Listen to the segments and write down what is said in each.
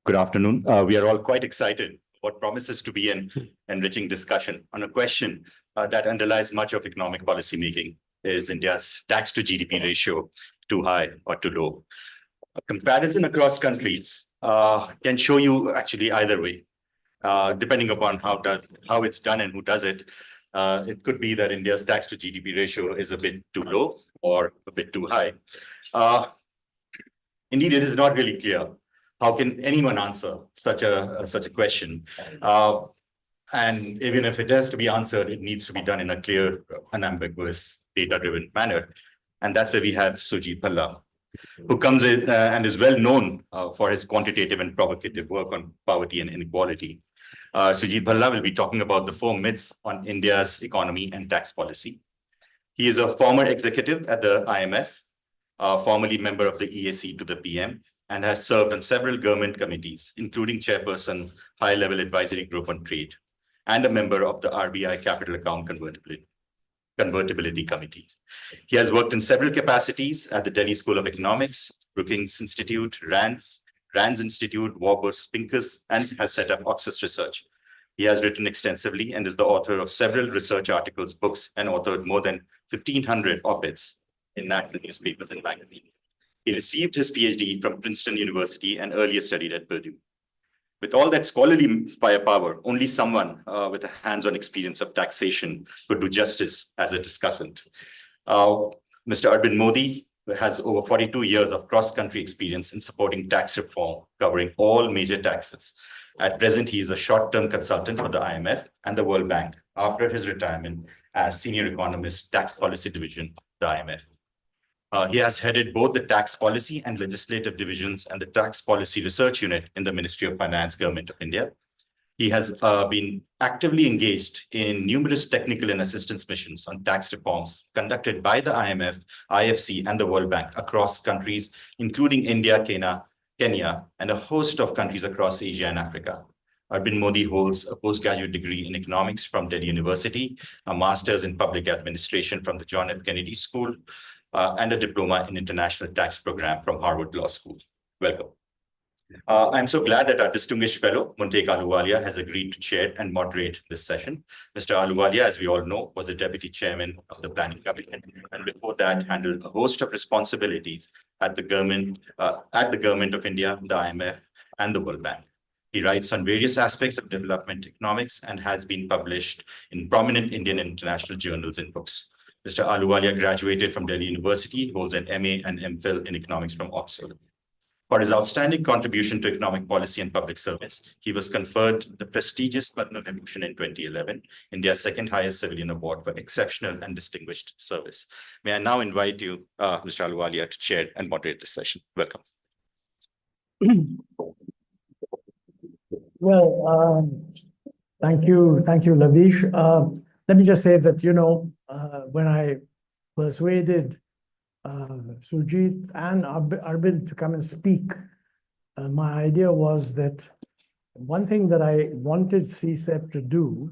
Good afternoon. We are all quite excited what promises to be an enriching discussion on a question that underlies much of economic policy making. Is India's tax to GDP ratio too high or too low? A comparison across countries can show you actually either way, depending upon how it's done and who does it. It could be that India's tax to GDP ratio is a bit too low or a bit too high. Indeed, it is not really clear. How can anyone answer such a question? And even if it has to be answered, it needs to be done in a clear, unambiguous, data-driven manner. And that's where we have Sujit Bhalla, who comes in and is well known for his quantitative and provocative work on poverty and inequality. Sujit Bhalla will be talking about the four myths on India's economy and tax policy. He is a former executive at the IMF, formerly member of the EAC to the PM, and has served on several government committees, including chairperson, high-level advisory group on trade, and a member of the RBI Capital Account Convertibility Committee. He has worked in several capacities at the Delhi School of Economics, Brookings Institute, RANDS Institute, Warburg Pincus, and has set up Oxus Research. He has written extensively and is the author of several research articles, books, and authored more than 1,500 op-eds in national newspapers and magazines. He received his PhD from Princeton University and earlier studied at Purdue. With all that scholarly firepower, only someone with a hands-on experience of taxation could do justice as a discussant. Mr. Arvind Modi has over 42 years of cross-country experience in supporting tax reform, covering all major taxes. At present, he is a short-term consultant for the IMF and the World Bank after his retirement as senior economist, tax policy division, the IMF. He has headed both the tax policy and legislative divisions and the tax policy research unit in the Ministry of Finance, Government of India. He has been actively engaged in numerous technical and assistance missions on tax reforms conducted by the IMF, IFC, and the World Bank across countries, including India, Kenya, and a host of countries across Asia and Africa. Arvind Modi holds a postgraduate degree in economics from Delhi University, a master's in public administration from the John F. Kennedy School, and a diploma in international tax program from Harvard Law School. Welcome. I'm so glad that our distinguished fellow, Munteek Ahluwalia, has agreed to chair and moderate this session. Mr. Ahluwalia, as we all know, was the deputy chairman of the Planning Commission, and before that handled a host of responsibilities at the government of India, the IMF, and the World Bank. He writes on various aspects of development economics and has been published in prominent Indian and international journals and books. Mr. Ahluwalia graduated from Delhi University, holds an MA and MPhil in economics from Oxford. For his outstanding contribution to economic policy and public service, he was conferred the prestigious Padma Vibhushan in 2011, India's second highest civilian award for exceptional and distinguished service. May I now invite you, Mr. Ahluwalia, to chair and moderate this session. Welcome. Well, thank you, Lavish. Let me just say that, when I persuaded Sujit and Arvind to come and speak, my idea was that one thing that I wanted CSEP to do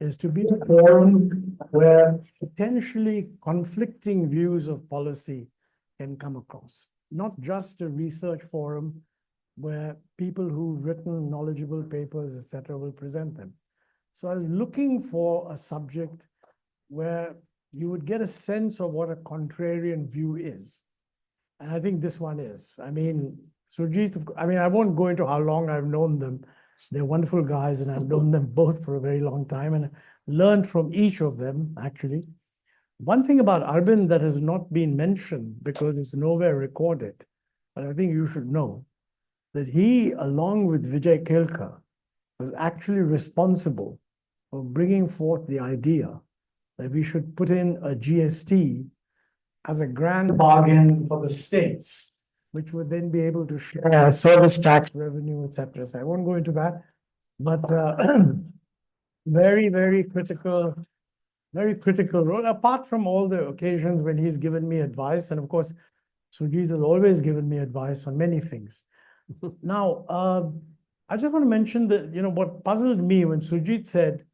is to be a forum where potentially conflicting views of policy can come across. Not just a research forum where people who've written knowledgeable papers, etc., will present them. So I was looking for a subject where you would get a sense of what a contrarian view is. And I think this one is. I mean, Sujit, I won't go into how long I've known them. They're wonderful guys, and I've known them both for a very long time and learned from each of them, actually. One thing about Arvind that has not been mentioned because it's nowhere recorded, but I think you should know, that he, along with Vijay Kelkar, was actually responsible for bringing forth the idea that we should put in a GST as a grand bargain for the states, which would then be able to share service tax revenue, etc. So I won't go into that, but very, very critical role, apart from all the occasions when he's given me advice. And of course, Sujit has always given me advice on many things. Now, I just want to mention that, what puzzled me when Sujit said,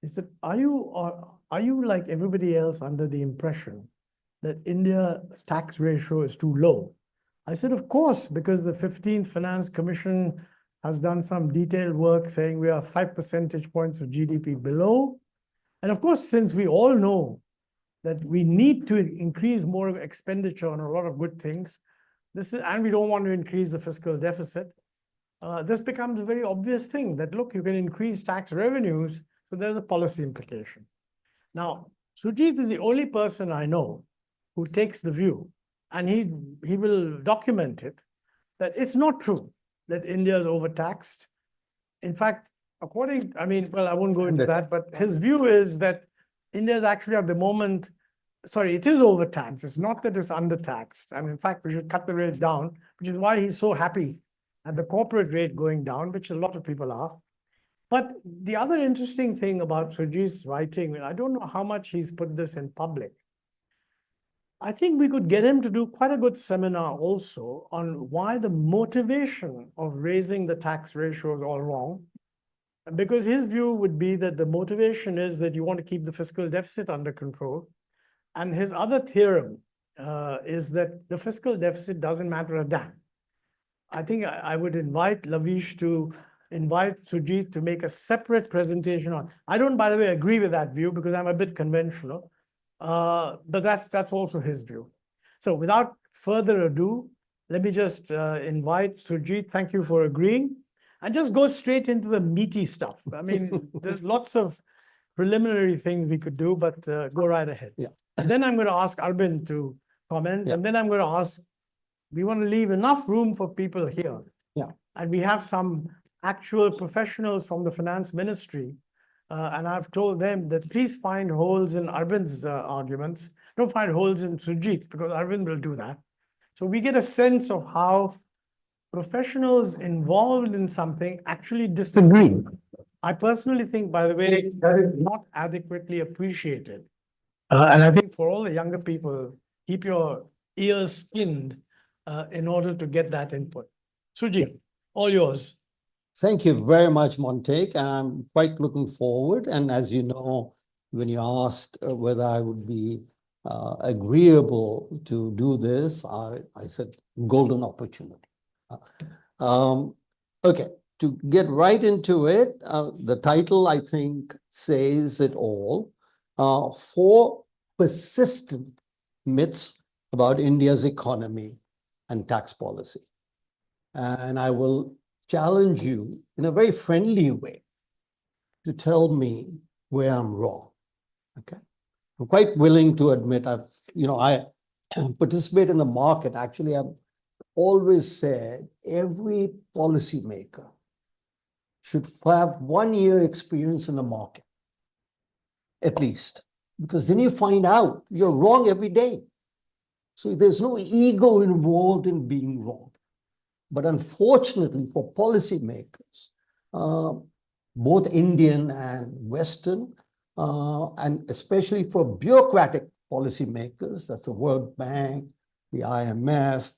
he said, are you like everybody else under the impression that India's tax ratio is too low? I said, of course, because the 15th Finance Commission has done some detailed work saying we are 5 percentage points of GDP below. And of course, since we all know that we need to increase more expenditure on a lot of good things, and we don't want to increase the fiscal deficit, this becomes a very obvious thing that, look, you can increase tax revenues, so there's a policy implication. Now, Sujit is the only person I know who takes the view, and he will document it, that it's not true that India is overtaxed. In fact, I won't go into that, but his view is that India is actually at the moment, sorry, it is overtaxed. It's not that it's undertaxed. In fact, we should cut the rate down, which is why he's so happy at the corporate rate going down, which a lot of people are. But the other interesting thing about Sujit's writing, I don't know how much he's put this in public. I think we could get him to do quite a good seminar also on why the motivation of raising the tax ratio is all wrong. Because his view would be that the motivation is that you want to keep the fiscal deficit under control. And his other theorem is that the fiscal deficit doesn't matter a damn. I think I would invite Lavish to invite Sujit to make a separate presentation on. I don't, by the way, agree with that view because I'm a bit conventional, but that's also his view. So without further ado, let me just invite Sujit. Thank you for agreeing, and just go straight into the meaty stuff. There's lots of preliminary things we could do, but go right ahead. Yeah. And then I'm going to ask Arvind to comment, Yeah. and then I'm going to ask. We want to leave enough room for people here. Yeah. And we have some actual professionals from the finance ministry. And I've told them that please find holes in Arvind's arguments. Don't find holes in Sujit's, because Arvind will do that. So we get a sense of how professionals involved in something actually disagree. I personally think, by the way, that is not adequately appreciated. And I think for all the younger people, keep your ears skinned in order to get that input. Sujit, all yours. Thank you very much, Montague, and I'm quite looking forward. And as you know, when you asked whether I would be agreeable to do this, I said golden opportunity. Okay, to get right into it, the title, I think, says it all. 4 persistent myths about India's economy and tax policy. And I will challenge you in a very friendly way to tell me where I'm wrong. Okay. I'm quite willing to admit I participate in the market. Actually, I've always said every policymaker should have 1 year experience in the market, at least, because then you find out you're wrong every day. So there's no ego involved in being wrong. But unfortunately for policymakers, both Indian and Western, and especially for bureaucratic policymakers, that's the World Bank, the IMF,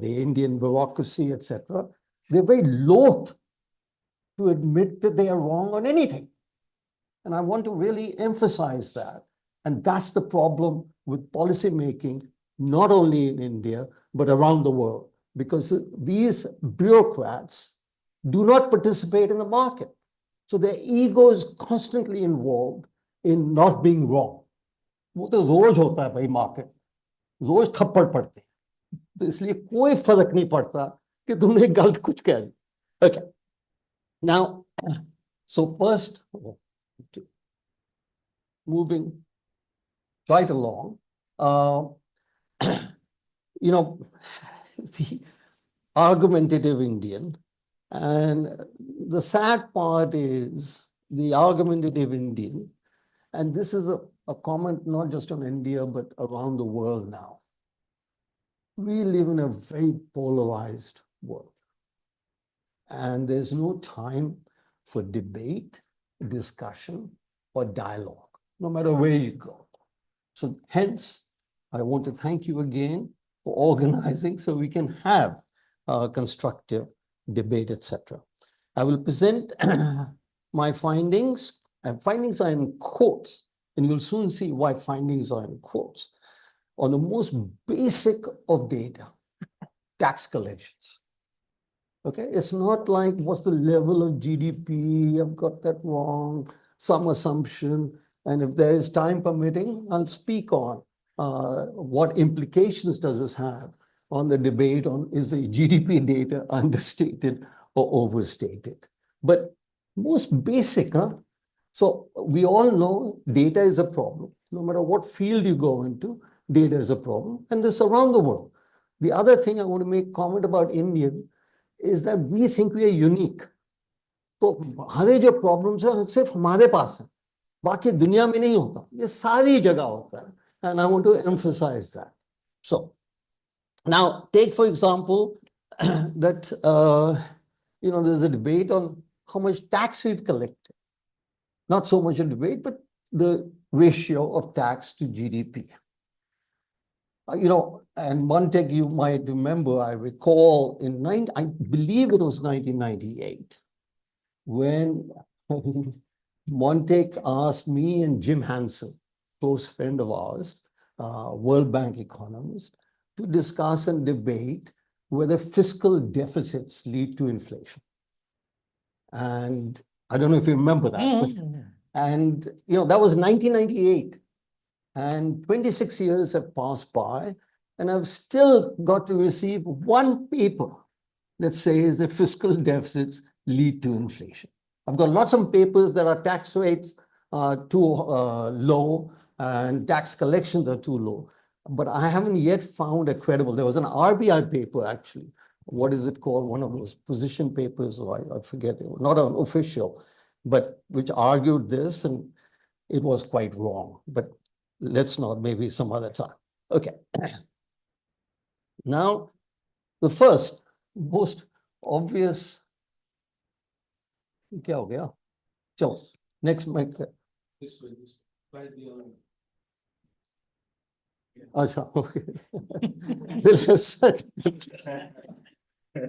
the Indian bureaucracy, etc., they're very loath to admit that they are wrong on anything. And I want to really emphasize that. And that's the problem with policymaking, not only in India, but around the world. Because these bureaucrats do not participate in the market. So their ego is constantly involved in not being wrong. वो तो रोज होता है भाई market, रोज थप्पड़ पड़ते हैं, तो इसलिए कोई फर्क नहीं पड़ता कि तुमने गलत कुछ कह दिया. Okay. Now, so first, moving right along, the argumentative Indian. And the sad part is the argumentative Indian, and this is a comment not just on India, but around the world now. We live in a very polarized world. And there's no time for debate, discussion, or dialogue, no matter where you go. So hence, I want to thank you again for organizing so we can have constructive debate, etc. I will present my findings, and findings are in quotes, and you'll soon see why findings are in quotes, on the most basic of data, tax collections. Okay, it's not like what's the level of GDP, I've got that wrong, some assumption. And if there is time permitting, I'll speak on what implications does this have on the debate on is the GDP data understated or overstated. But most basic, huh? So we all know data is a problem. No matter what field you go into, data is a problem. And this around the world. The other thing I want to make comment about India is that we think we are unique. तो हमारे जो problems है सिर्फ हमारे पास है बाकी दुनिया में नहीं होता ये सारी जगह होता है and I want to emphasize that. So now take for example that there's a debate on how much tax we've collected. Not so much a debate, but the ratio of tax to GDP. And one thing you might remember, I recall I believe it was 1998, when Montek asked me and Jim Hansen, close friend of ours, World Bank economist, to discuss and debate whether fiscal deficits lead to inflation. And I don't know if you remember that. And that was 1998. And 26 years have passed by, and I've still got to receive one paper that says that fiscal deficits lead to inflation. I've got lots of papers that are tax rates too low and tax collections are too low, but I haven't yet found a credible. There was an RBI paper, actually. What is it called? One of those position papers, or I forget, not an official, but which argued this, and it was quite wrong. But let's not, maybe some other time. Okay. Now, the first, most obvious. क्या हो गया? चलो, next mic. This way, right beyond. Acha, okay.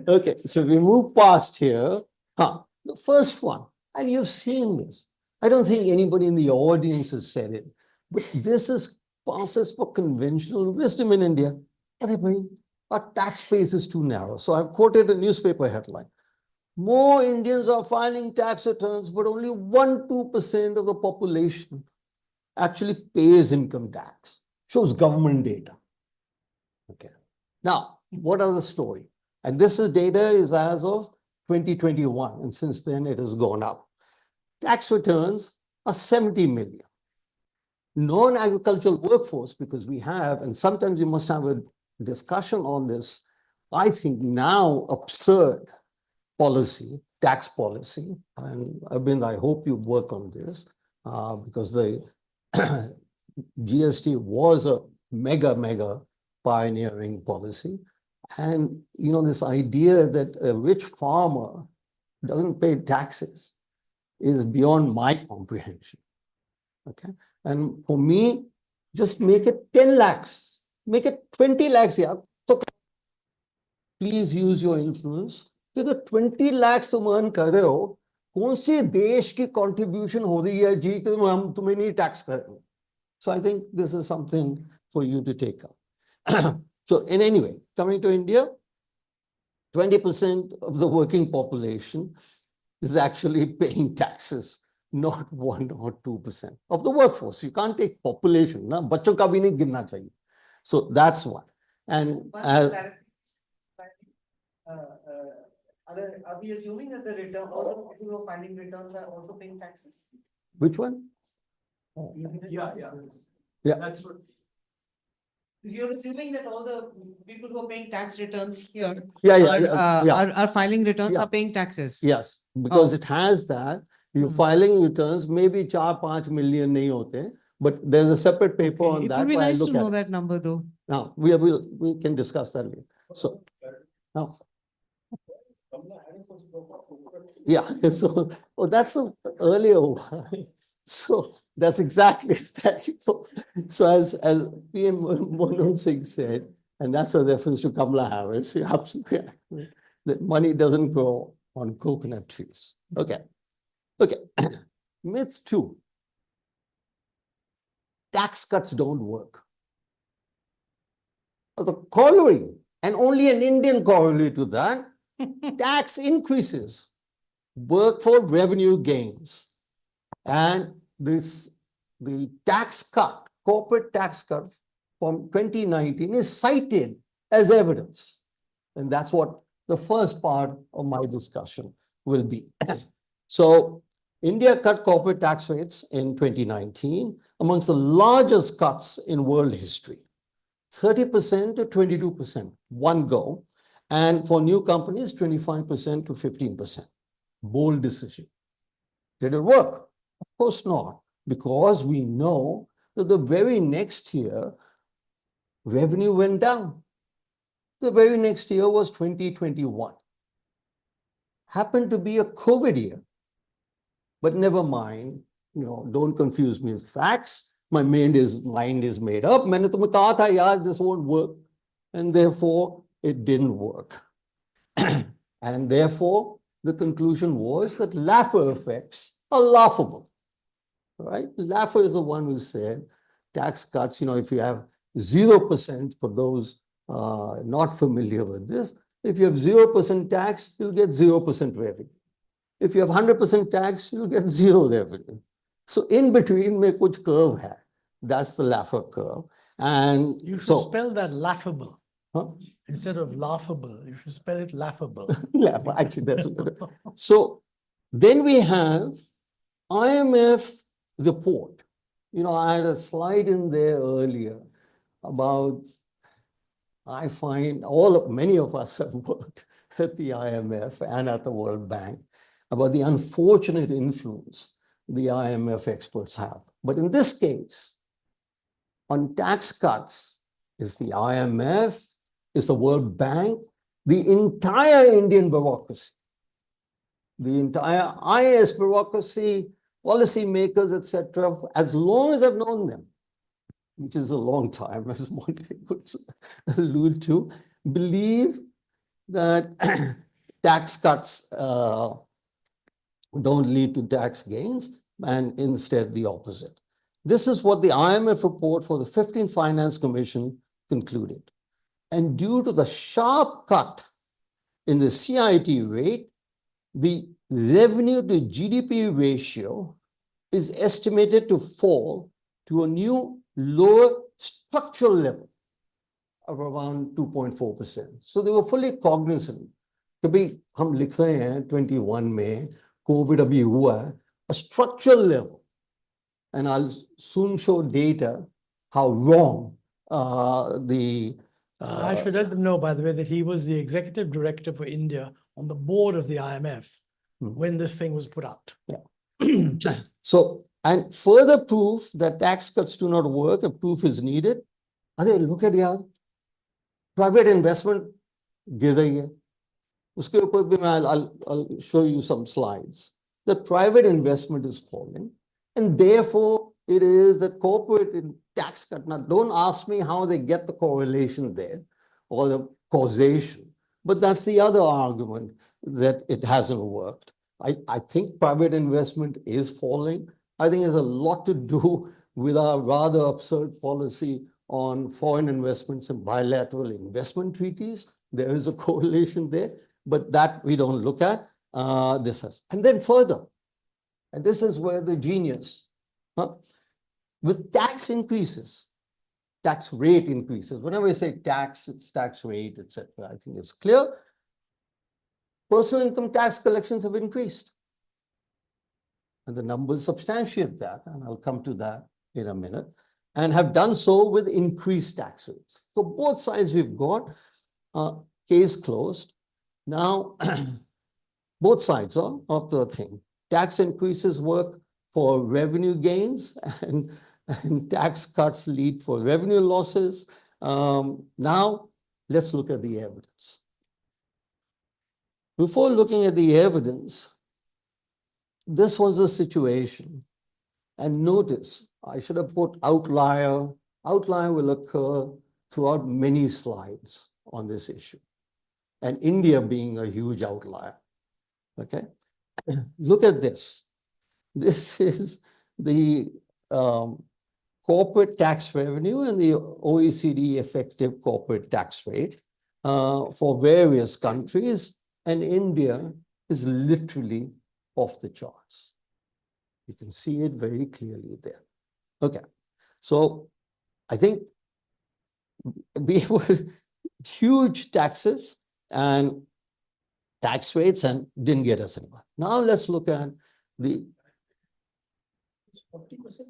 Okay, so we move past here. The first one, and you've seen this. I don't think anybody in the audience has said it, but this is passes for conventional wisdom in India. Our tax base is too narrow. So I've quoted a newspaper headline. More Indians are filing tax returns, but only 1-2% of the population actually pays income tax. Shows government data. Okay. Now, what are the story? And this data is as of 2021, and since then it has gone up. Tax returns are 70 million. Non-agricultural workforce, because we have, and sometimes you must have a discussion on this, I think now absurd policy, tax policy, and Arvind, I hope you work on this, because the GST was a mega pioneering policy. And, this idea that a rich farmer doesn't pay taxes is beyond my comprehension. Okay. And for me, just make it 10 lakhs, make it 20 lakhs. Yeah. So please use your influence. Because 20 lakhs तुम earn कर रहे हो, कौन सी देश की contribution हो रही है जी कि हम तुम्हें नहीं tax करेंगे. So I think this is something for you to take up. So in any way, coming to India, 20% of the working population is actually paying taxes, not 1 or 2% of the workforce. You can't take population. Na? बच्चों का भी नहीं गिनना चाहिए. So that's one. And are we assuming that the return, all the people who are filing returns are also paying taxes? Which one? Yeah. That's what. You're assuming that all the people who are paying tax returns here are filing returns, are paying taxes. Yes, because it has that. You're filing returns, maybe 4-5 million nahi hote, but there's a separate paper on that. It would be nice to know that number though. Now, we can discuss that later. So, now. Yeah, so that's the earlier one. So that's exactly that. So as PM Manmohan Singh said, and that's a reference to Kamala Harris, you're absolutely accurate, that money doesn't grow on coconut trees. Okay. Myth 2. Tax cuts don't work. The corollary, and only an Indian corollary to that, tax increases work for revenue gains. And the tax cut, corporate tax cut from 2019 is cited as evidence. And that's what the first part of my discussion will be. So India cut corporate tax rates in 2019, amongst the largest cuts in world history, 30% to 22%, one go. And for new companies, 25% to 15%. Bold decision. Did it work? Of course not, because we know that the very next year, revenue went down. The very next year was 2021. Happened to be a COVID year. But never mind, don't confuse me with facts. My mind is made up. मैंने तुम्हें कहा था, यार, this won't work. And therefore, it didn't work. And therefore, the conclusion was that Laffer effects are laughable. Right? Laffer is the one who said tax cuts, if you have 0% for those not familiar with this, if you have 0% tax, you'll get 0% revenue. If you have 100% tax, you'll get zero revenue. So in between, mein kuch curve hai. That's the Laffer curve. And you should spell that laughable. Huh? Instead of laughable, you should spell it laughable. Actually, that's good. So then we have IMF report. I had a slide in there earlier about, I find many of us have worked at the IMF and at the World Bank, about the unfortunate influence the IMF experts have. But in this case, on tax cuts, is the IMF, is the World Bank, the entire Indian bureaucracy, the entire IS bureaucracy, policymakers, etc., as long as I've known them, which is a long time, as Monty would allude to, believe that tax cuts don't lead to tax gains, and instead the opposite. This is what the IMF report for the 15th Finance Commission concluded. And due to the sharp cut in the CIT rate, the revenue to GDP ratio is estimated to fall to a new lower structural level of around 2.4%. So they were fully cognizant. Kabhi hum likh rahe hain 21 mein, COVID abhi hua hai, a structural level. And I'll soon show data how wrong I should let them know, by the way, that he was the executive director for India on the board of the IMF when this thing was put out. Yeah. So, and further proof that tax cuts do not work, if proof is needed, look at yaar, private investment गिर रही है. उसके ऊपर भी I'll show you some slides. The private investment is falling, and therefore it is that corporate tax cut. Now, don't ask me how they get the correlation there or the causation, but that's the other argument, that it hasn't worked. I think private investment is falling. I think it has a lot to do with our rather absurd policy on foreign investments and bilateral investment treaties. There is a correlation there, but that we don't look at. And then further, and this is where the genius, with tax increases, tax rate increases. Whenever I say tax, it's tax rate, etc. I think it's clear. Personal income tax collections have increased. And the numbers substantiate that, and I'll come to that in a minute, and have done so with increased tax rates. So both sides we've got, case closed. Now, both sides of the thing. Tax increases work for revenue gains, and tax cuts lead for revenue losses. Now, let's look at the evidence. Before looking at the evidence, this was a situation. And notice, I should have put outlier. Outlier will occur throughout many slides on this issue. And India being a huge outlier. Okay? Look at this. This is the corporate tax revenue and the OECD effective corporate tax rate for various countries and India is literally off the charts. You can see it very clearly there. Okay, so I think we were huge taxes and tax rates and didn't get us anywhere. Now let's look at the 40%?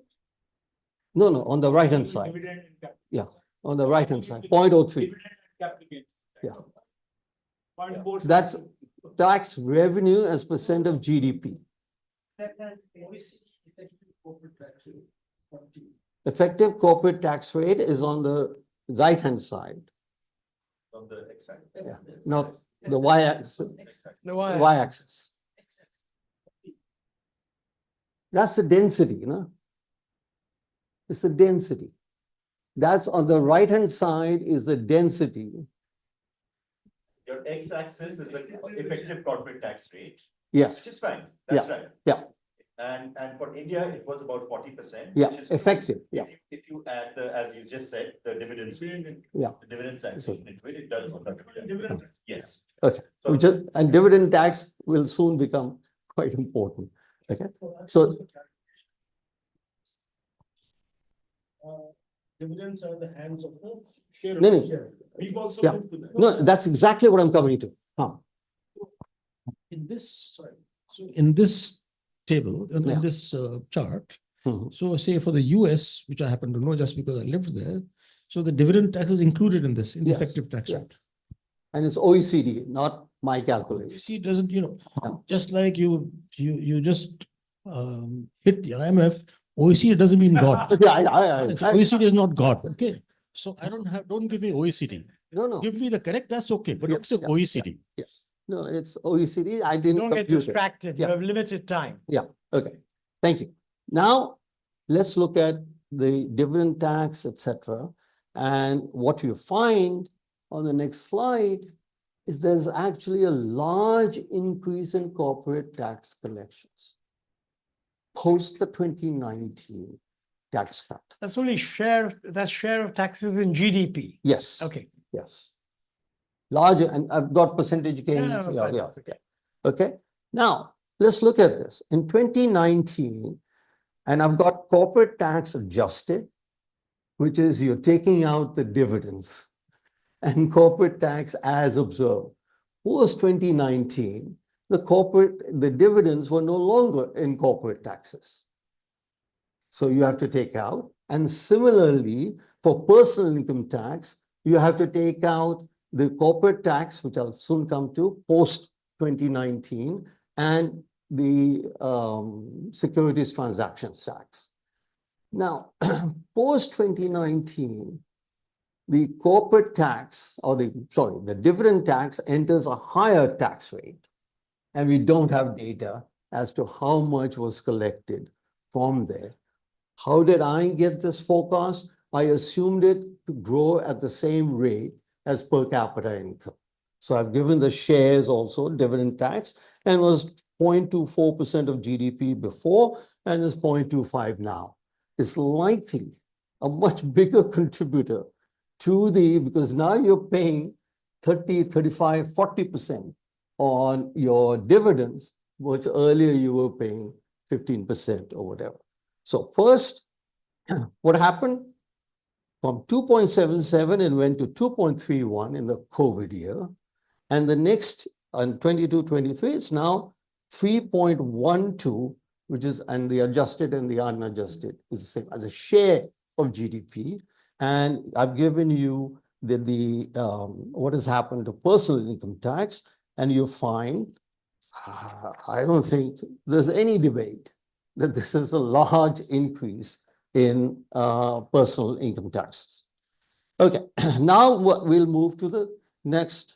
no, on the right-hand side. Yeah, on the right-hand side, 0.03. Yeah. That's tax revenue as percent of GDP. Effective corporate tax rate is on the right-hand side. On the X side. Yeah, not the y-axis. The why? Y-axis. That's the density, you know? It's the density. That's on the right-hand side is the density. Your X-axis is the effective corporate tax rate, Yes, which is fine. That's right. yeah. And for India, it was about 40%. Yeah, which is effective, yeah. If you add the, as you just said, the dividends. Yeah. The dividend taxation into it, it does work out. Dividend. Yes. Okay, So- and dividend tax will soon become quite important. Okay, so Dividends are the hands of the share. No, no. We've also Yeah. moved to that. no, that's exactly what I'm coming to. In this, so in this table, in Yeah. this chart, Mhm. so say for the US, which I happen to know just because I lived there, so the dividend tax is included in this, in the Yes, effective tax yeah. rate. And it's OECD, not my calculation. See, it doesn't, Yeah. just like you just hit the IMF, OECD doesn't mean God. Yeah, OECD is not God, okay? So don't give me OECD. no, Give me the correct, that's okay, but Yeah, don't say yeah, OECD. no, it's OECD. I didn't Don't get compute it. distracted. You Yeah. have limited time. Yeah, okay, thank you. Now, let's look at the dividend tax, etc. And what you find on the next slide is there's actually a large increase in corporate tax collections post the 2019 tax cut. That's only that's share of taxes in GDP. Yes. Okay. Yes. Larger, and I've got percentage gains. no, Yeah, fine, yeah, that's okay. yeah. Okay. Now, let's look at this. In 2019, and I've got corporate tax adjusted, which is you're taking out the dividends, and corporate tax as observed. Post 2019, the dividends were no longer in corporate taxes. So you have to take out. And similarly, for personal income tax, you have to take out the corporate tax, which I'll soon come to, post 2019, and the securities transactions tax. Now, post 2019, the corporate tax, or the dividend tax enters a higher tax rate, and we don't have data as to how much was collected from there. How did I get this forecast? I assumed it to grow at the same rate as per capita income. So I've given the shares also dividend tax, and was 0.24% of GDP before, and is 0.25 now. It's likely a much bigger contributor to because now you're paying 30, 35, 40% on your dividends, which earlier you were paying 15% or whatever. So first, what happened? From 2.77, it went to 2.31 in the COVID year. And the next, on 22-23, it's now 3.12, which is, and the adjusted and the unadjusted is the same as a share of GDP. And I've given you what has happened to personal income tax, and you find, I don't think there's any debate that this is a large increase in personal income taxes. Okay, now we'll move to the next.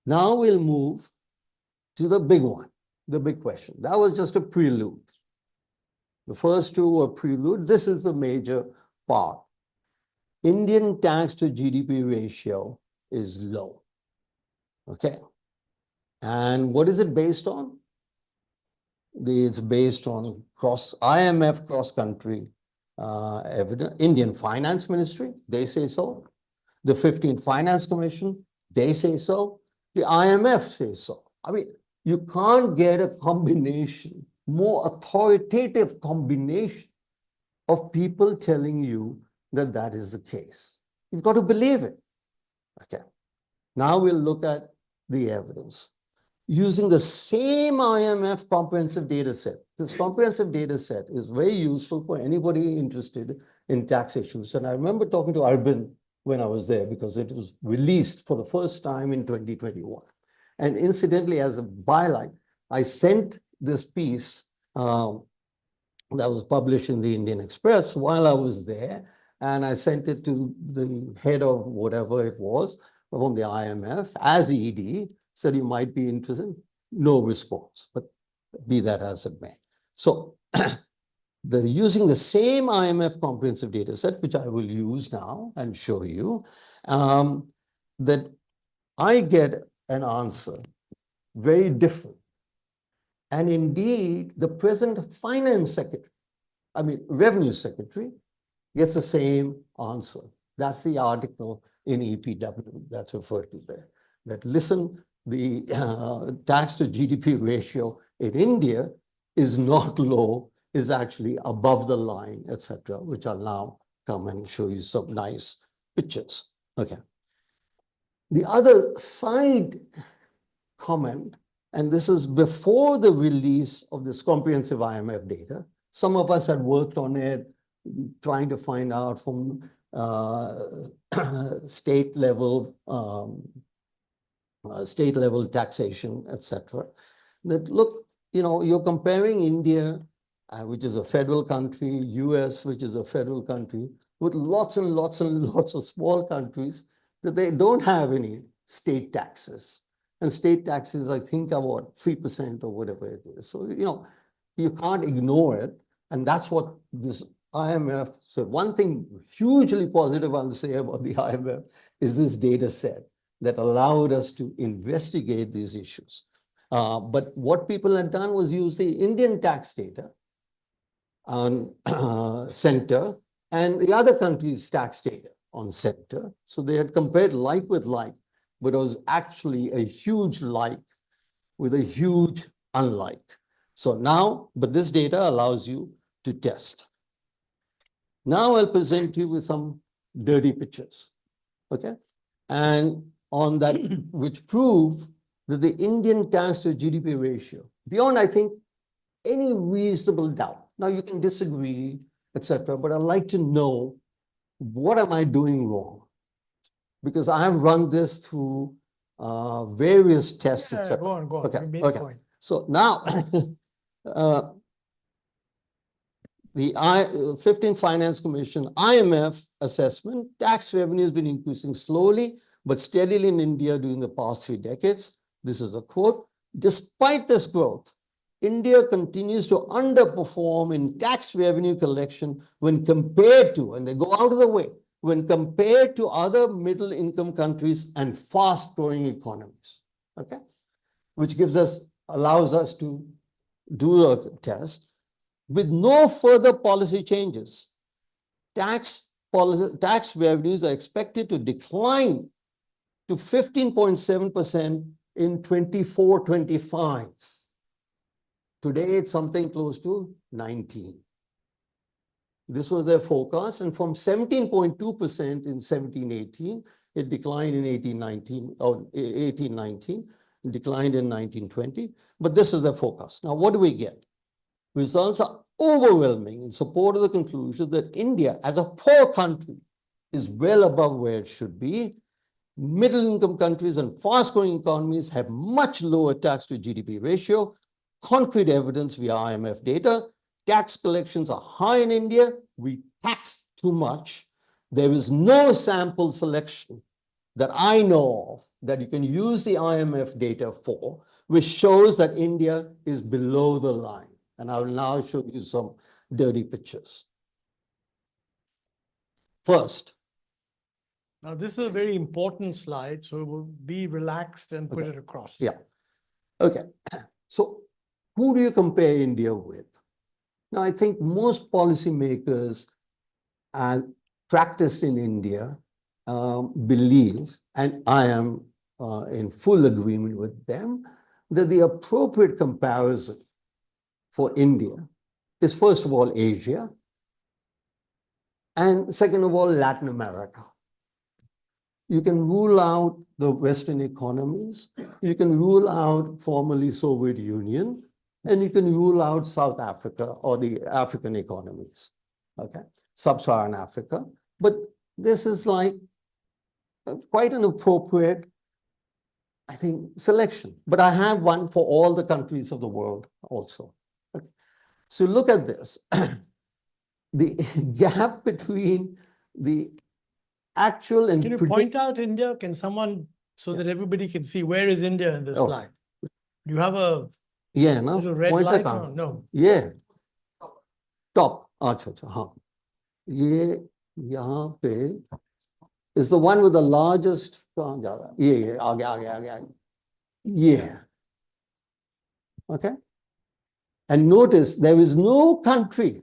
Now we'll move to the big one, the big question. That was just a prelude. The first two were prelude. This is the major part. Indian tax to GDP ratio is low. Okay. And what is it based on? It's based on IMF cross-country evidence. Indian Finance Ministry, they say so. The 15th Finance Commission, they say so. The IMF says so. I mean, you can't get a combination, more authoritative combination of people telling you that that is the case. You've got to believe it. Okay. Now we'll look at the evidence. Using the same IMF comprehensive data set. This comprehensive data set is very useful for anybody interested in tax issues. And I remember talking to Arvind when I was there because it was released for the first time in 2021. And incidentally, as a byline, I sent this piece that was published in the Indian Express while I was there. And I sent it to the head of whatever it was from the IMF as ED. Said you might be interested. No response, but be that as it may. So using the same IMF comprehensive data set, which I will use now and show you, that I get an answer very different. And indeed, the present finance secretary, revenue secretary, gets the same answer. That's the article in EPW that's referred to there. That listen, the tax to GDP ratio in India is not low, is actually above the line, etc., which I'll now come and show you some nice pictures. Okay. The other side comment, and this is before the release of this comprehensive IMF data. Some of us had worked on it, trying to find out from state level taxation, etc. That look, you're comparing India, which is a federal country, US, which is a federal country, with lots and lots and lots of small countries that they don't have any state taxes. And state taxes, I think, are what, 3% or whatever it is. So, you can't ignore it. And that's what this IMF, so one thing hugely positive I'll say about the IMF is this data set that allowed us to investigate these issues. But what people had done was use the Indian tax data on center and the other countries' tax data on center. So they had compared like with like, but it was actually a huge like with a huge unlike. So now, but this data allows you to test. Now I'll present you with some dirty pictures, okay? And on that, which prove that the Indian tax to GDP ratio, beyond, I think, any reasonable doubt. Now you can disagree, etc., but I'd like to know, what am I doing wrong? Because I have run this through various tests, etc. Go on. Okay, You made okay. a point. So now, the 15th Finance Commission, IMF assessment, tax revenue has been increasing slowly, but steadily in India during the past 3 decades. This is a quote. Despite this growth, India continues to underperform in tax revenue collection when compared to, and they go out of the way, when compared to other middle income countries and fast growing economies, okay? Which allows us to do a test. With no further policy changes, tax revenues are expected to decline to 15.7% in 24-25. Today, it's something close to 19. This was their forecast, and from 17.2% in 17-18, it declined in 18-19, or 18-19, declined in 19-20, but this is their forecast. Now, what do we get? Results are overwhelming in support of the conclusion that India, as a poor country, is well above where it should be. Middle-income countries and fast-growing economies have much lower tax to GDP ratio. Concrete evidence via IMF data. Tax collections are high in India. We tax too much. There is no sample selection that I know of that you can use the IMF data for, which shows that India is below the line. And I will now show you some dirty pictures. First. Now, this is a very important slide, so we'll be relaxed and put it across. Yeah. Okay. So who do you compare India with? Now, I think most policymakers practiced in India believe, and I am in full agreement with them, that the appropriate comparison for India is, first of all, Asia, and second of all, Latin America. You can rule out the Western economies, you can rule out formerly Soviet Union, and you can rule out South Africa or the African economies, okay, Sub-Saharan Africa. But this is like quite an appropriate, I think, selection. But I have one for all the countries of the world also. Okay. So look at this. The gap between the actual and Can you point out India? Can someone, so that everybody can see where is India in this slide? Do you have a no, little red light on? No. Yeah. Top. Acha. Ye yahan pe is the one with the largest. Yeah. Okay. And notice there is no country,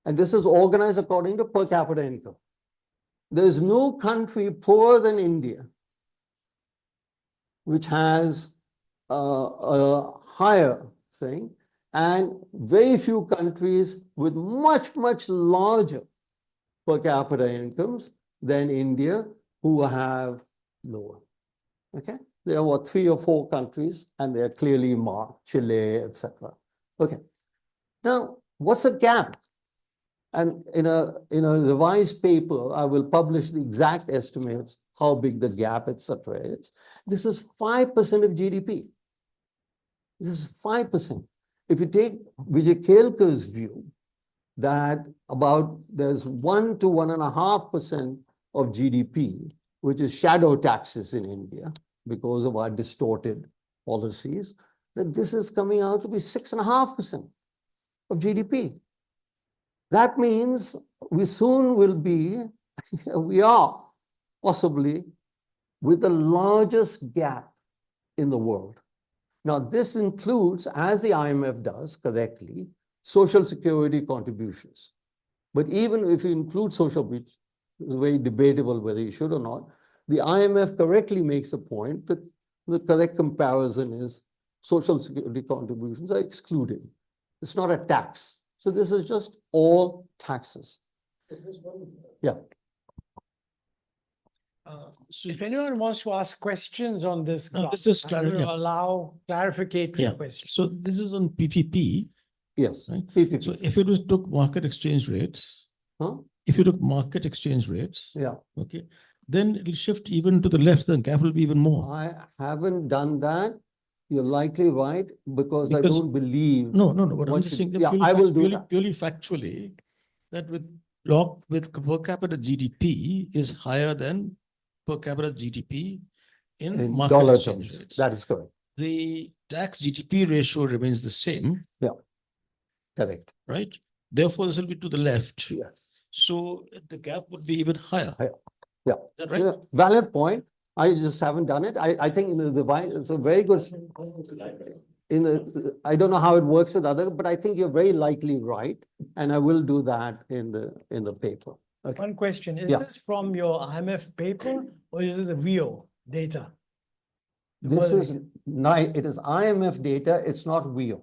and this is organized according to per capita income. There is no country poorer than India which has a higher thing, and very few countries with much, much larger per capita incomes than India who have lower. Okay, there are 3 or 4 countries, and they are clearly marked, Chile, etc. Okay, now what's the gap? And in a revised paper, I will publish the exact estimates, how big the gap, etc. is. This is 5% of GDP. This is 5%. If you take Vijay Kelkar's view that about there's 1 to 1.5% of GDP, which is shadow taxes in India because of our distorted policies, that this is coming out to be 6.5% of GDP. That means we soon will be, we are possibly with the largest gap in the world. Now, this includes, as the IMF does correctly, social security contributions. But even if you include social, which is very debatable whether you should or not, the IMF correctly makes the point that the correct comparison is social security contributions are excluded. It's not a tax. So this is just all taxes. Yeah. So if anyone wants to ask questions on this, No, this is I'm going to allow clarificatory questions. So this is on PPP. Yes. Right? PPP. So if it was took market exchange rates, if you took market exchange rates, okay, then it'll shift even to the left, then gap will be even more. I haven't done that. You're likely right, because I don't believe. No. But I'm just saying that I will do that. Purely factually, that with per capita GDP is higher than per capita GDP in market dollar exchange terms. rates. That is correct. The tax GDP ratio remains the same. Yeah. Correct. Right? Therefore, this will be to the left. Yes. So the gap would be even higher. Yeah. Is that right? Yeah. Valid point. I just haven't done it. I think in the device, it's a very good. I don't know how it works with others, but I think you're very likely right, and I will do that in the paper. Okay. One question: is this from your IMF paper or is it the VO data? This is it is IMF data. It's not VO.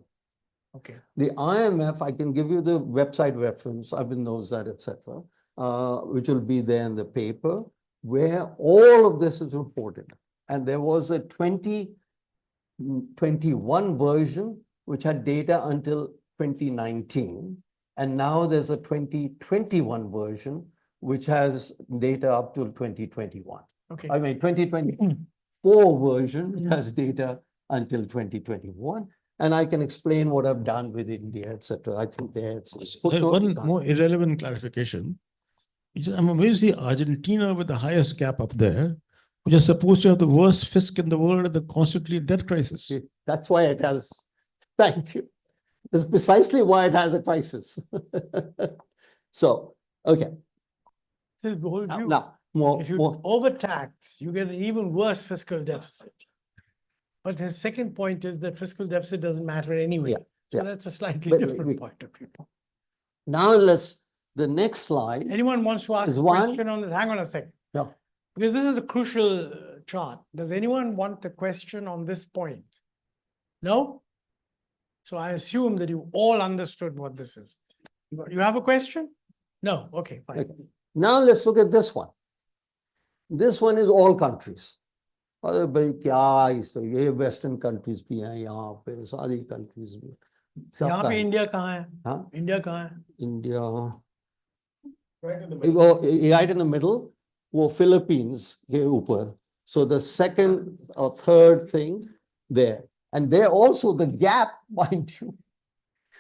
Okay. The IMF, I can give you the website reference. I've knows that, etc., which will be there in the paper, where all of this is reported. And there was a 2021 version, which had data until 2019. And now there's a 2021 version, which has data up till 2021. Okay. I mean, 2024 version has data until 2021. And I can explain what I've done with India, etc. I think there's one more irrelevant clarification. I'm amazed to see Argentina with the highest gap up there, which is supposed to have the worst fisc in the world and the constantly debt crisis. That's why it has. Thank you. That's precisely why it has a crisis. So, okay. This is the whole view. Now, if you overtax, you get an even worse fiscal deficit. But his second point is that fiscal deficit doesn't matter anyway. So that's a slightly different point of view. Now the next slide. Anyone wants to ask a question on this? Hang on a second. Yeah. Because this is a crucial chart. Does anyone want a question on this point? No? So I assume that you all understood what this is. You have a question? No? Okay, fine. Okay. Now let's look at this one. This one is all countries. अरे भाई क्या इस तो ये western countries भी हैं यहाँ पे सारी कंट्रीज भी यहाँ पे इंडिया कहाँ है? हाँ इंडिया कहाँ है? India Right right in the middle वो Philippines के ऊपर. So the second or third thing there, and there also the gap, mind you,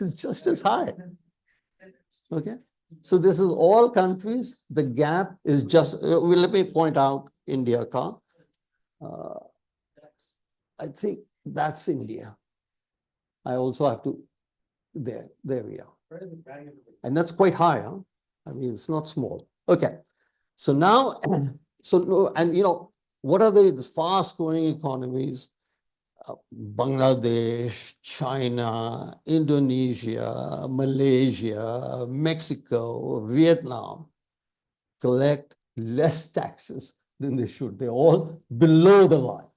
is just as high. Okay, so this is all countries. The gap is just. Well, let me point out India ka. I think that's India. I also have to. There we are, and that's quite high. Huh? I mean, it's not small. Okay, so now, and you know, what are the fast-growing economies? Bangladesh, China, Indonesia, Malaysia, Mexico, Vietnam collect less taxes than they should. They're all below the line.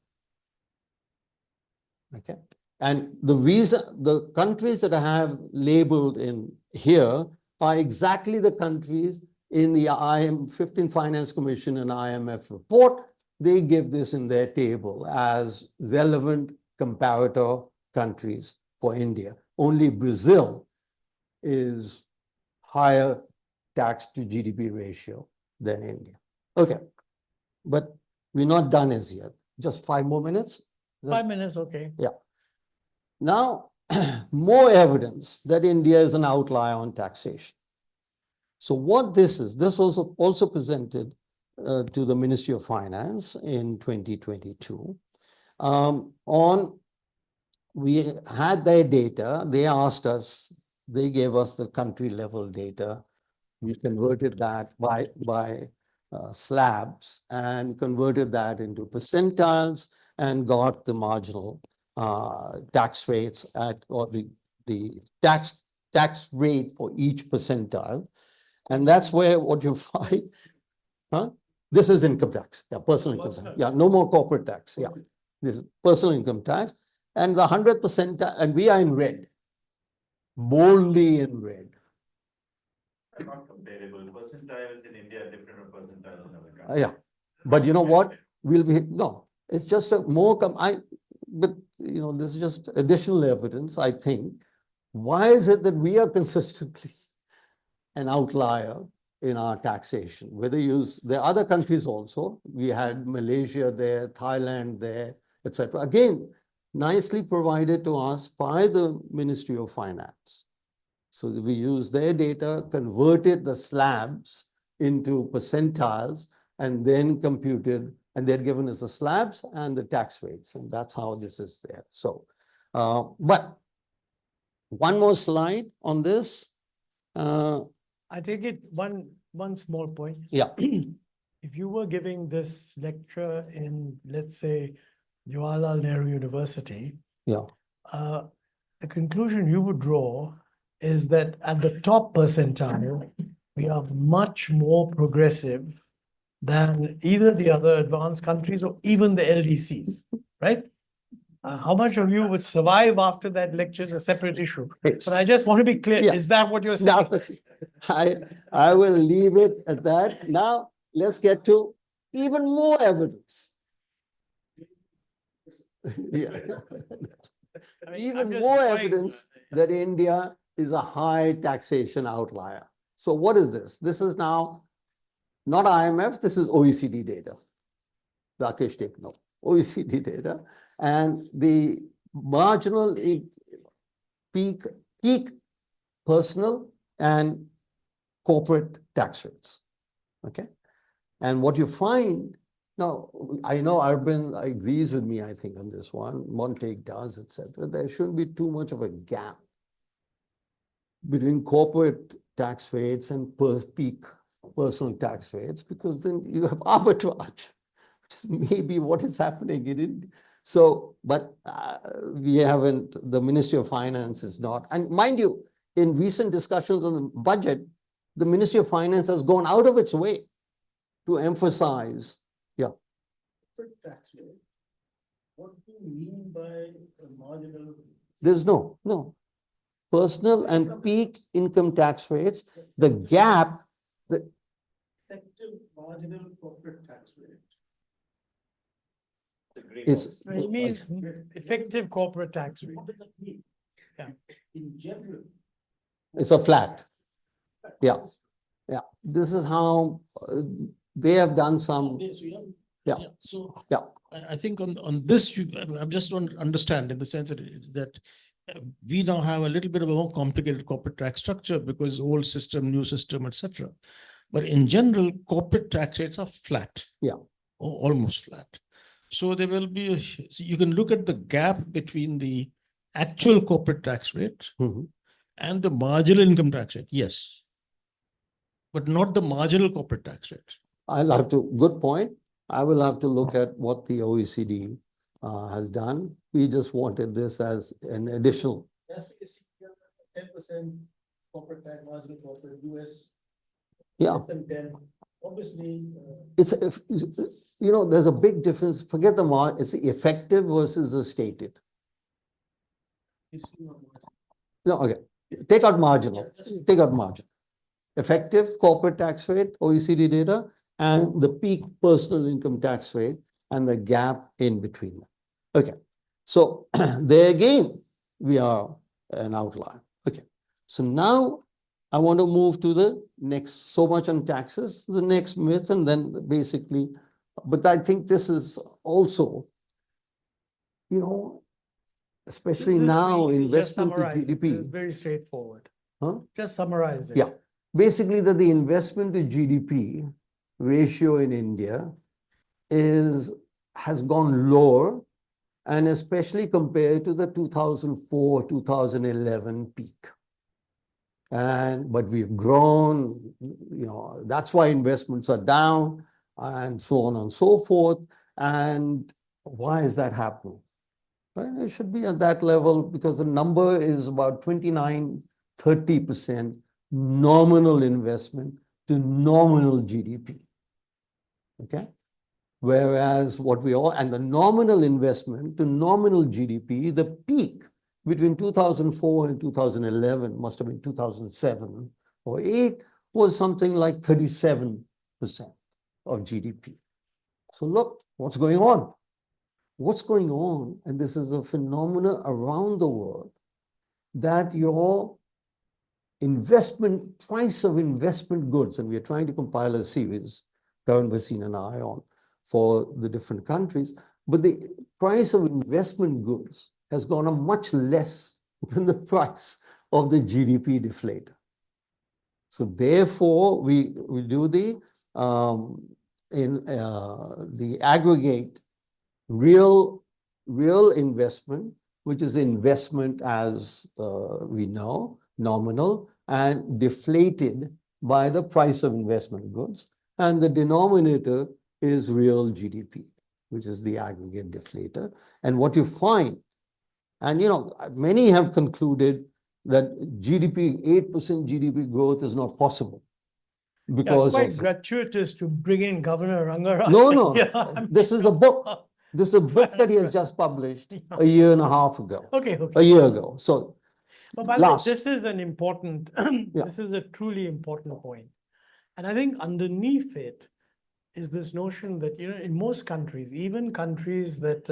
Okay. And the reason, the countries that I have labeled in here are exactly the countries in the 15th Finance Commission and IMF report. They give this in their table as relevant comparator countries for India. Only Brazil is higher tax to GDP ratio than India. Okay, but we're not done as yet. Just 5 more minutes? 5 minutes, okay. Yeah. Now, more evidence that India is an outlier on taxation. So what this is, this was also presented to the Ministry of Finance in 2022. We had their data, they asked us, they gave us the country level data. We converted that by slabs and converted that into percentiles and got the marginal tax rates or the tax rate for each percentile. And that's where what you find, huh? This is income tax, yeah, personal income tax. Yeah, no more corporate tax. Yeah, this is personal income tax. And the 100%, and we are in red, boldly in red. They're not comparable. Percentiles in India are different from percentiles in other countries. Yeah, but you know what? We'll be, no, it's just a more, but you know, this is just additional evidence, I think. Why is it that we are consistently an outlier in our taxation? Whether there are other countries also, we had Malaysia there, Thailand there, etc. Again, nicely provided to us by the Ministry of Finance. So we used their data, converted the slabs into percentiles, and then computed, and they'd given us the slabs and the tax rates, and that's how this is there. So, but one more slide on this. I take it one small point. Yeah. If you were giving this lecture in, let's say, Jawaharlal Nehru University, Yeah. The conclusion you would draw is that at the top percentile, we are much more progressive than either the other advanced countries or even the LDCs, right? How much of you would survive after that lecture is a separate issue. But I just want to be clear, is that what you're saying? Now, I will leave it at that. Now, let's get to even more evidence. Yeah. Even more evidence that India is a high taxation outlier. So what is this? This is now not IMF, this is OECD data. Rakesh, take note. OECD data. And the marginal peak personal and corporate tax rates. Okay. And what you find, now, I know Arvind agrees with me, I think, on this one. Montague does, etc. There shouldn't be too much of a gap between corporate tax rates and peak personal tax rates, because then you have arbitrage, which is maybe what is happening in India. So, but we haven't, the Ministry of Finance is not. And mind you, in recent discussions on the budget, the Ministry of Finance has gone out of its way to emphasize. Yeah. Tax rate. What do you mean by marginal? There's no. Personal and peak income tax rates, the gap, the Effective marginal corporate tax rate. is, It means effective corporate tax rate. What does that mean? Yeah. In general. it's a flat. Yeah. Yeah, this is how they have done some. Yeah. So. Yeah. I think on this, I'm just want to understand in the sense that we now have a little bit of a more complicated corporate tax structure because old system, new system, etc. But in general, corporate tax rates are flat. Yeah. Or almost flat. So there will be, so you can look at the gap between the actual corporate tax rate Mhm. and the marginal income tax rate. Yes. But not the marginal corporate tax rate. I'll have to, good point. I will have to look at what the OECD has done. We just wanted this as an additional. 10% corporate tax, marginal corporate, US. Yeah. Less than 10. Obviously. It's, there's a big difference. Forget the it's the effective versus the stated. No, okay. Take out marginal. Take out margin. Effective corporate tax rate, OECD data, and the peak personal income tax rate and the gap in between them. Okay. So there again, we are an outlier. Okay. So now I want to move to the next, so much on taxes, the next myth, and then basically, but I think this is also, especially now, investment to GDP. It's very straightforward. Huh? Just summarize it. Yeah. Basically, that the investment to GDP ratio in India has gone lower, and especially compared to the 2004, 2011 peak. But we've grown, that's why investments are down and so on and so forth. And why is that happening? Right? It should be at that level because the number is about 29-30% nominal investment to nominal GDP. Okay. Whereas and the nominal investment to nominal GDP, the peak between 2004 and 2011 must have been 2007 or 8, was something like 37% of GDP. So look, what's going on? What's going on, and this is a phenomenon around the world, that your price of investment goods, and we are trying to compile a series, Karan Bhasin and I, on for the different countries, but the price of investment goods has gone up much less than the price of the GDP deflator. So therefore, we do the aggregate real investment, which is investment as we know, nominal, and deflated by the price of investment goods. And the denominator is real GDP, which is the aggregate deflator. And what you find, and many have concluded that 8% GDP growth is not possible. Because quite gratuitous to bring in Governor Rangaraj. No. Yeah, This is a book. This is a book that he has just published a year and a half ago. Okay. A year ago. So But by the way, this is an important, this is a truly important point. And I think underneath it is this notion that, in most countries, even countries that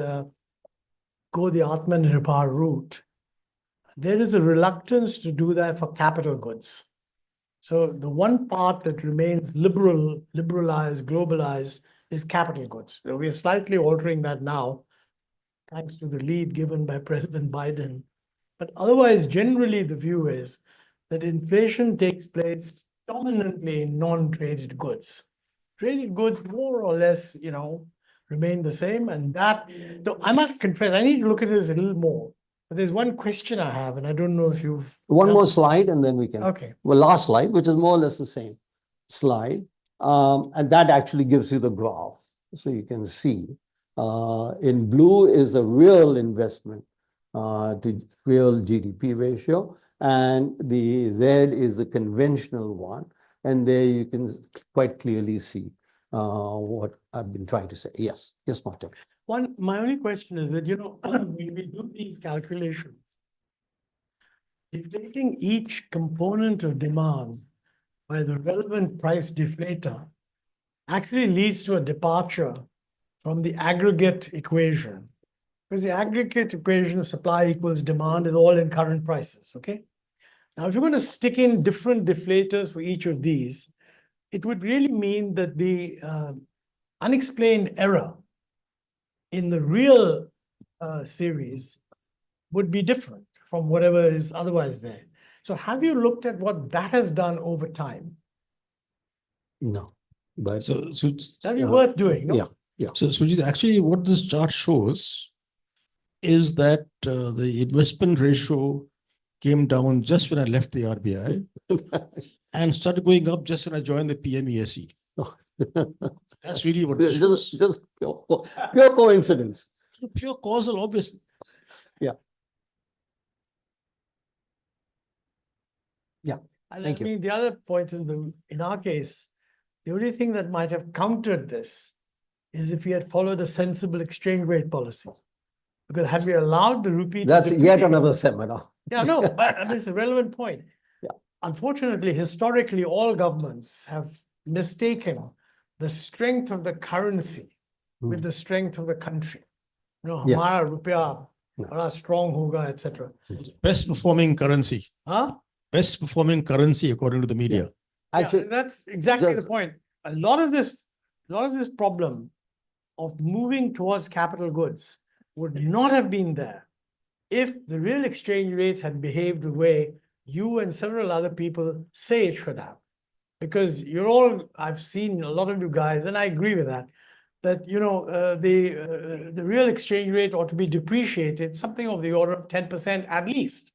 go the Atmanirbhar route, there is a reluctance to do that for capital goods. So the one part that remains liberalized, globalized is capital goods. So we are slightly altering that now, thanks to the lead given by President Biden. But otherwise, generally, the view is that inflation takes place dominantly in non-traded goods. Traded goods more or less, remain the same. And that, though I must confess, I need to look at this a little more. But there's one question I have, and I don't know if you've... One more slide, and then we can... Okay. Well, last slide, which is more or less the same slide. And that actually gives you the graph. So you can see in blue is the real investment to real GDP ratio, and the Z is the conventional one. And there you can quite clearly see what I've been trying to say. Yes, yes, Martin. My only question is that, when we do these calculations, deflating each component of demand by the relevant price deflator actually leads to a departure from the aggregate equation. Because the aggregate equation of supply equals demand is all in current prices, okay? Now, if you're going to stick in different deflators for each of these, it would really mean that the unexplained error in the real series would be different from whatever is otherwise there. So have you looked at what that has done over time? No, but So That'd be worth doing, no? yeah. So Sujit, actually what this chart shows is that the investment ratio came down just when I left the RBI and started going up just when I joined the PMESE. That's really what this shows. Just pure coincidence. Pure causal, obviously. And Thank I you. mean, the other point is that in our case, the only thing that might have countered this is if we had followed a sensible exchange rate policy. Because had we allowed the rupee to That's yet depreciate- another seminar. Yeah, no, but I mean, it's a relevant point. Yeah. Unfortunately, historically, all governments have mistaken the strength of the currency with the strength of the country. Yes. Hamara rupiah, Yeah. bada strong hoga, etc. Best performing currency. Huh? Best performing currency according to the media. Actually, That's exactly the just- point. A lot of this problem of moving towards capital goods would not have been there if the real exchange rate had behaved the way you and several other people say it should have. Because I've seen a lot of you guys, and I agree with that, the real exchange rate ought to be depreciated, something of the order of 10% at least.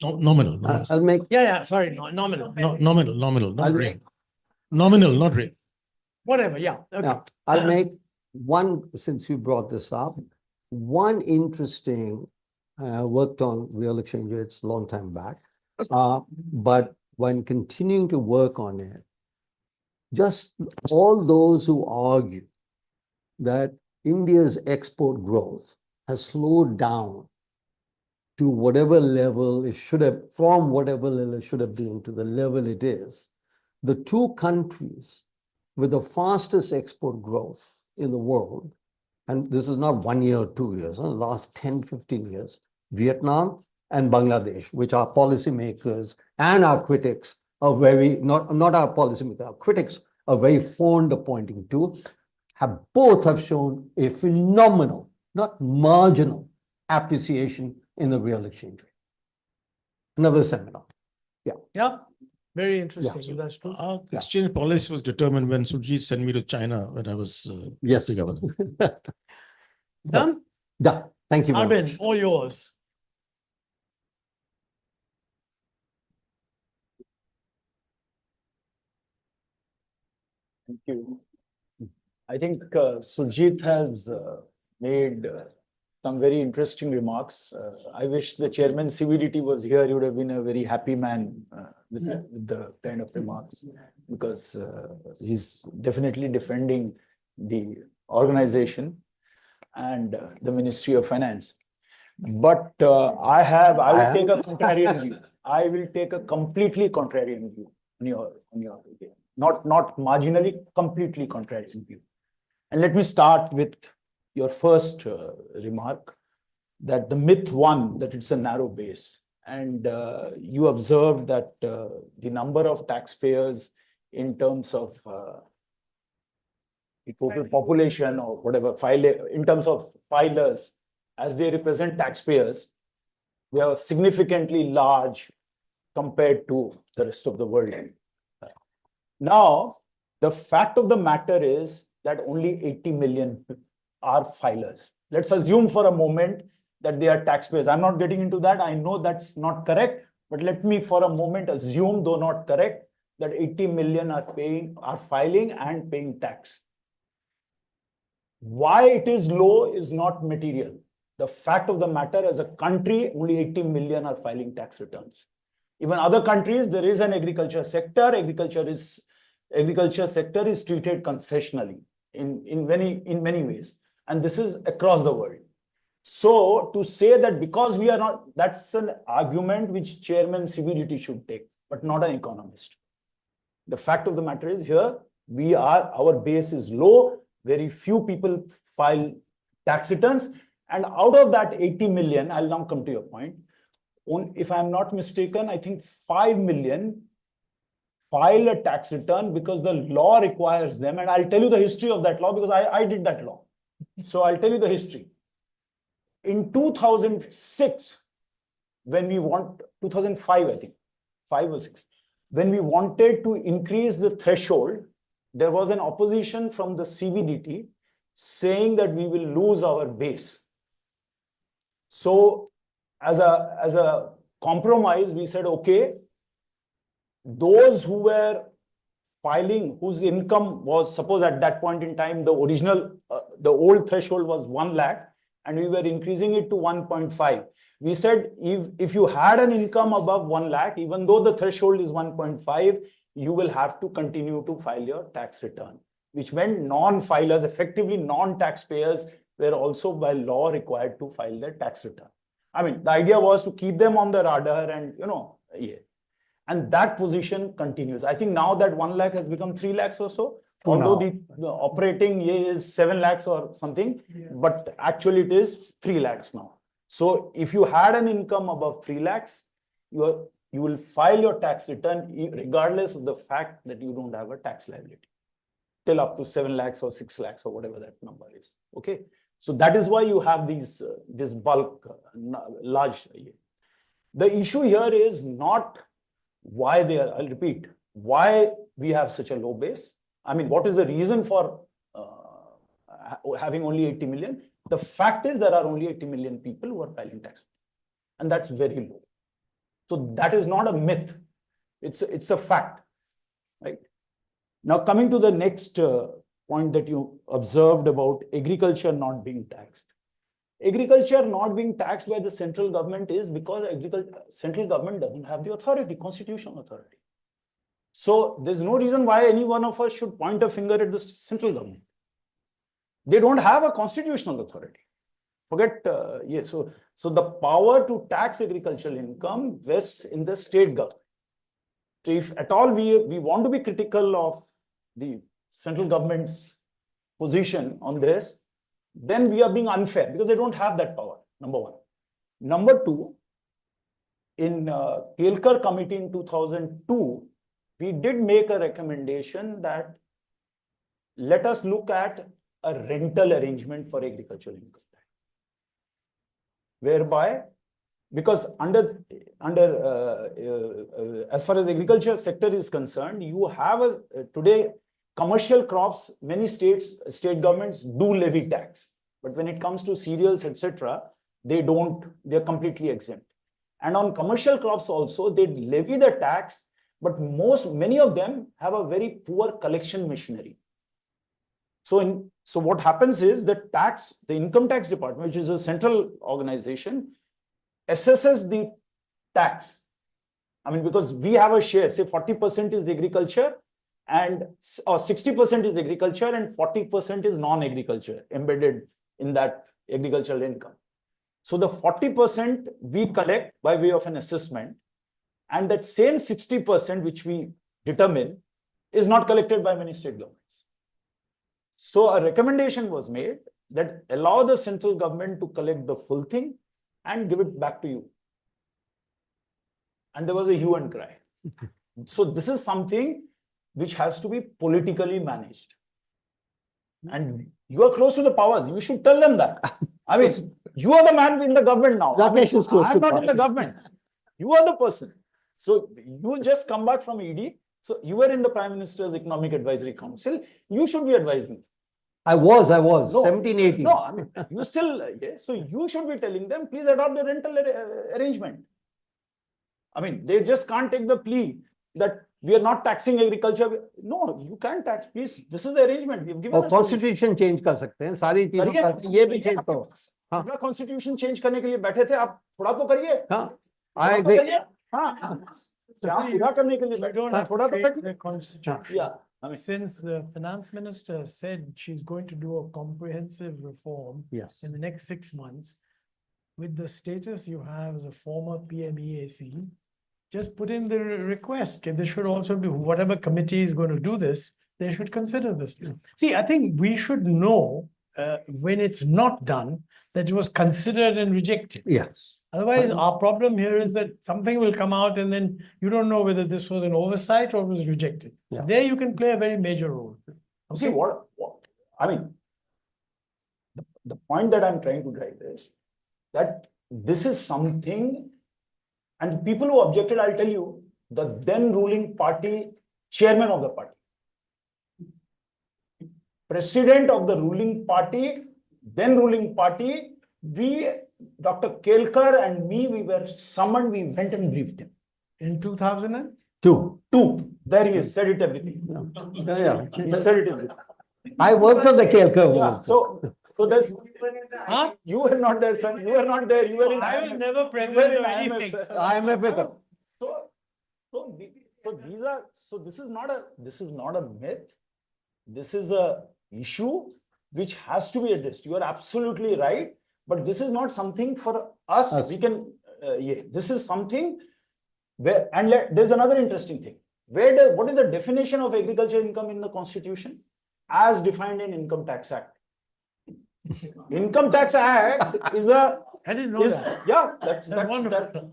Nominal. Nominal. I'll make, Nominal. Nominal, not I'll real. make, Nominal, not real. Whatever, yeah. Okay. yeah, I'll make one, since you brought this up, one interesting, I worked on real exchange rates a long time back. But when continuing to work on it, just all those who argue that India's export growth has slowed down to whatever level it should have, from whatever level it should have been to the level it is, the two countries with the fastest export growth in the world, and this is not 1 year or 2 years, the last 10, 15 years, Vietnam and Bangladesh, which our policymakers and our critics are very, not our policymakers, our critics are very fond of pointing to, both have shown a phenomenal, not marginal, appreciation in the real exchange rate. Another seminar. Yeah, very interesting. That's true. Our exchange policy was determined when Sujit sent me to China when I was Yes. deputy governor. Done? Done. Thank you very Arvind, much. all yours. Thank you. I think Surjit has made some very interesting remarks. I wish the chairman CVDT was here. He would have been a very happy man with the kind of remarks, because he's definitely defending the organization and the Ministry of Finance. But I will take a contrarian view. I will take a completely contrarian view on your idea. Not marginally, completely contrarian view. And let me start with your first remark, that the myth one, that it's a narrow base. And you observed that the number of taxpayers in terms of the total population or whatever, in terms of filers, as they represent taxpayers, they are significantly large compared to the rest of the world. Now, the fact of the matter is that only 80 million are filers. Let's assume for a moment that they are taxpayers. I'm not getting into that. I know that's not correct, but let me for a moment assume, though not correct, that 80 million are filing and paying tax. Why it is low is not material. The fact of the matter, as a country, only 80 million are filing tax returns. Even other countries, there is an agriculture sector. Agriculture is agriculture sector is treated concessionally in many ways. And this is across the world. So to say that because we are not, that's an argument which Chairman CBDT should take, but not an economist. The fact of the matter is here, our base is low. Very few people file tax returns. And out of that 80 million, I'll now come to your point. If I'm not mistaken, I think 5 million file a tax return because the law requires them. And I'll tell you the history of that law because I did that law. So I'll tell you the history. In 2006, when we 2005, I think, 5 or 6, when we wanted to increase the threshold, there was an opposition from the CBDT saying that we will lose our base. So as a compromise, we said, okay, those who were filing, whose income was, suppose at that point in time, the old threshold was 1 lakh, and we were increasing it to 1.5. We said, if you had an income above 1 lakh, even though the threshold is 1.5, you will have to continue to file your tax return, which meant non-filers, effectively non-taxpayers, were also by law required to file their tax return. I mean, the idea was to keep them on the radar and, yeah. And that position continues. I think now that 1 lakh has become 3 lakhs or so, although the operating is 7 lakhs or something, but actually it is 3 lakhs now. So if you had an income above 3 lakhs, you will file your tax return regardless of the fact that you don't have a tax liability, till up to 7 lakhs or 6 lakhs or whatever that number is. Okay. So that is why you have this bulk, large. The issue here is not why they are, I'll repeat, why we have such a low base. I mean, what is the reason for having only 80 million? The fact is there are only 80 million people who are filing tax. And that's very low. So that is not a myth. It's a fact, right? Now coming to the next point that you observed about agriculture not being taxed. Agriculture not being taxed by the central government is because central government doesn't have the authority, constitutional authority. So there's no reason why any one of us should point a finger at the central government. They don't have a constitutional authority. Forget, so the power to tax agricultural income rests in the state government. So if at all we want to be critical of the central government's position on this, then we are being unfair because they don't have that power, number one. Number two, in Kelkar committee in 2002, we did make a recommendation that let us look at a rental arrangement for agricultural income, whereby, because as far as agriculture sector is concerned, you have today commercial crops, many state governments do levy tax, but when it comes to cereals, etc., they don't, they're completely exempt. And on commercial crops also, they levy the tax, but many of them have a very poor collection machinery. So what happens is the income tax department, which is a central organization, assesses the tax. I mean, because we have a share, say 40% is agriculture, or 60% is agriculture and 40% is non-agriculture embedded in that agricultural income. So the 40% we collect by way of an assessment, and that same 60% which we determine is not collected by many state governments. So a recommendation was made that allow the central government to collect the full thing and give it back to you. And there was a hue and cry. So this is something which has to be politically managed. And you are close to the powers. You should tell them that. I mean, you are the man in the government now. I'm not in the government. You are the person. So you just come back from ED. So you were in the Prime Minister's Economic Advisory Council. You should be advising. I was, 17, 18. No, I mean, you still, so you should be telling them, please adopt the rental arrangement. I mean, they just can't take the plea that we are not taxing agriculture. No, you can't tax, please. This is the arrangement we've given. Constitution change कर सकते हैं, सारी चीजों का ये भी change करो. अपना constitution change करने के लिए बैठे थे, आप थोड़ा तो करिए. हाँ, I agree. हाँ, पूरा करने के लिए बैठे हो ना, थोड़ा तो करिए. Yeah. I mean, Since the finance minister said she's going to do a comprehensive reform Yes. in the next 6 months, with the status you have as a former PMEAC, just put in the request. There should also be, whatever committee is going to do this, they should consider this. See, I think we should know when it's not done, that it was considered and rejected. Yes. Otherwise, our problem here is that something will come out and then you don't know whether this was an oversight or was rejected. Yeah. There you can play a very major role. see what I mean, the point that I'm trying to drive is that this is something, and people who objected, I'll tell you, the then ruling party, chairman of the party, president of the ruling party, then ruling party, we, Dr. Kelkar and me, we were summoned, we went and briefed him. In 2002, Two, there he is, said it everything. Yeah. He said it everything. I worked on the Kelkar. Yeah, so there's, huh? you were not there, sir, you were not there, you were in. I was IMF. never You were president in of IMF, anything. sir. so- IMF with them. So these are, so this is not a myth. This is a issue which has to be addressed. You are absolutely right, but this is not something for us. Us. We can, this is something where, and there's another interesting thing. What is the definition of agriculture income in the Constitution? As defined in Income Tax Act. Income Tax Act is a, I didn't know that. yeah, That's wonderful.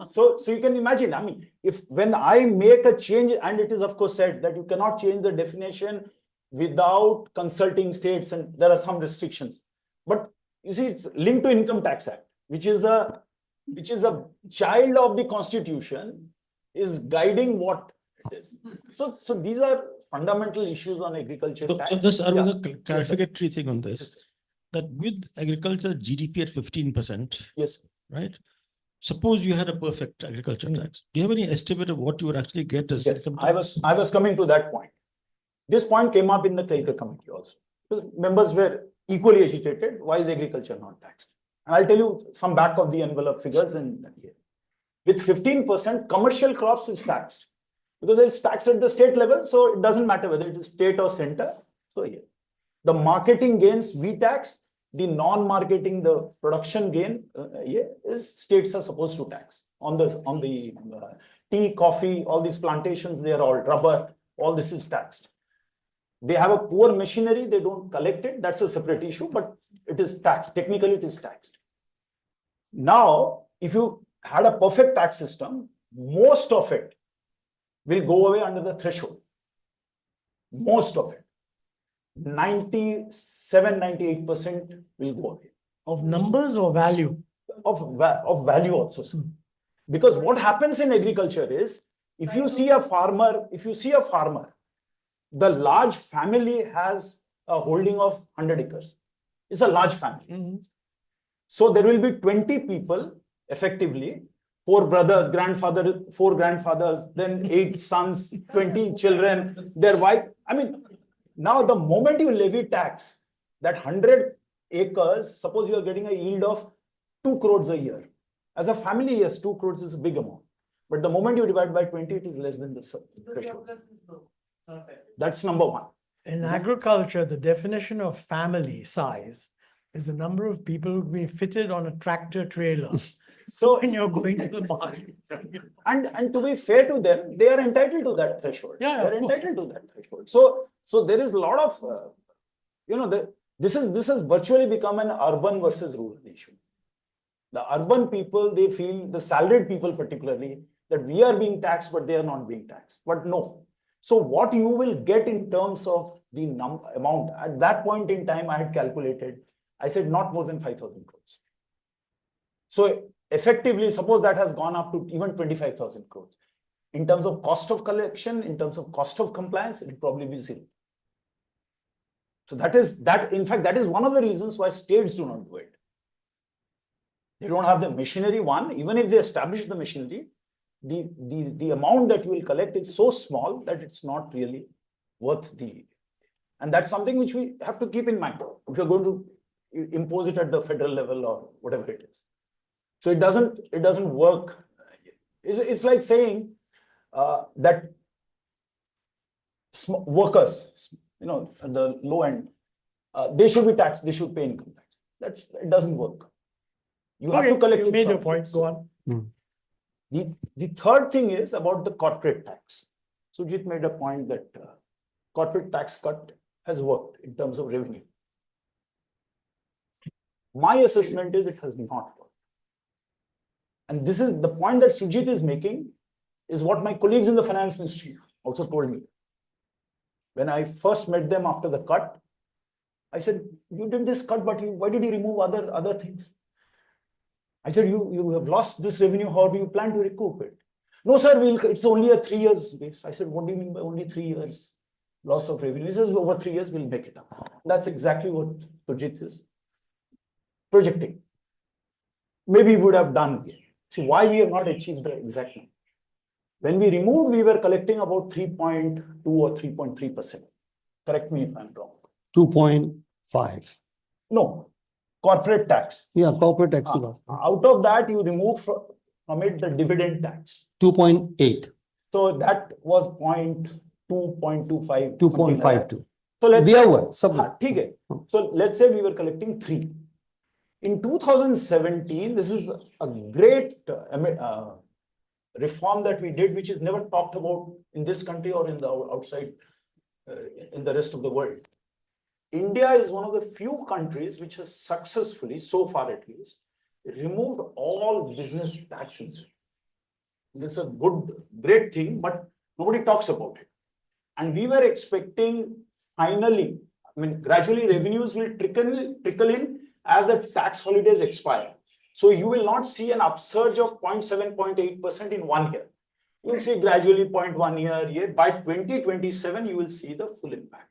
so you can imagine, I mean, if when I make a change, and it is of course said that you cannot change the definition without consulting states, and there are some restrictions. But you see, it's linked to Income Tax Act, which is a child of the Constitution, is guiding what it is. So these are fundamental issues on agriculture tax. So just another Yeah. clarificatory thing on this, Yes, sir. that with agriculture GDP at 15%, Yes. right? Suppose you had a perfect agriculture tax. Do you have any estimate of what you would actually get as Yes, income I tax? was coming to that point. This point came up in the Kelkar committee also. So members were equally agitated. Why is agriculture not taxed? And I'll tell you some back of the envelope figures in here. With 15%, commercial crops is taxed because it's taxed at the state level. So it doesn't matter whether it is state or center. So yeah, the marketing gains we tax, the non-marketing, the production gain, is states are supposed to tax on the tea, coffee, all these plantations. They are all rubber. All this is taxed. They have a poor machinery. They don't collect it. That's a separate issue, but it is taxed. Technically, it is taxed. Now, if you had a perfect tax system, most of it will go away under the threshold. Most of it. 97, 98% will go away. Of numbers or value? Of value also. Sir. Because what happens in agriculture is, if you see a farmer, the large family has a holding of 100 acres. It's a large family. So there will be 20 people effectively, 4 brothers, grandfather, 4 grandfathers, then 8 sons, 20 children, their wife. I mean, now the moment you levy tax, that 100 acres, suppose you are getting a yield of 2 crores a year. As a family, yes, 2 crores is a big amount. But the moment you divide by 20, it is less than the threshold. That's number one. In agriculture, the definition of family size is the number of people who be fitted on a tractor trailer. So when you're going to the market. And to be fair to them, they are entitled to that threshold. Yeah, They're of course. entitled to that threshold. So there is a lot of, this has virtually become an urban versus rural issue. The urban people, they feel, the salaried people particularly, that we are being taxed, but they are not being taxed. But no. So what you will get in terms of the amount, at that point in time, I had calculated, I said not more than 5,000 crores. So effectively, suppose that has gone up to even 25,000 crores. In terms of cost of collection, in terms of cost of compliance, it will probably be 0. So in fact, that is one of the reasons why states do not do it. They don't have the machinery, one, even if they establish the machinery, the amount that you will collect is so small that it's not really worth and that's something which we have to keep in mind if you're going to impose it at the federal level or whatever it is. So it doesn't work. It's like saying that workers, at the low end, they should be taxed, they should pay income tax. It doesn't work. You have to collect You it made your from point, place. go on. The third thing is about the corporate tax. Sujit made a point that corporate tax cut has worked in terms of revenue. My assessment is it has not worked. And this is the point that Sujit is making, is what my colleagues in the finance ministry also told me. When I first met them after the cut, I said, you did this cut, but why did you remove other things? I said, you have lost this revenue, how do you plan to recoup it? No, sir, it's only a 3 years base. I said, what do you mean by only 3 years loss of revenue? He says, over 3 years, we'll make it up. That's exactly what Sujit is projecting. Maybe we would have done. See, why we have not achieved the exact number. When we removed, we were collecting about 3.2 or 3.3%. Correct me if I'm wrong. 2.5. No, corporate tax. Yeah, corporate tax. Out of that, you remove from it the dividend tax. 2.8. So that was 0.2, 0.25. 2.52. So let's say, so let's say we were collecting 3. In 2017, this is a great reform that we did, which is never talked about in this country or in the outside, in the rest of the world. India is one of the few countries which has successfully, so far at least, removed all business taxes. This is a great thing, but nobody talks about it. And we were expecting finally, gradually revenues will trickle in as the tax holidays expire. So you will not see an upsurge of 0.7, 0.8% in 1 year. You will see gradually 0.1 year. By 2027, you will see the full impact.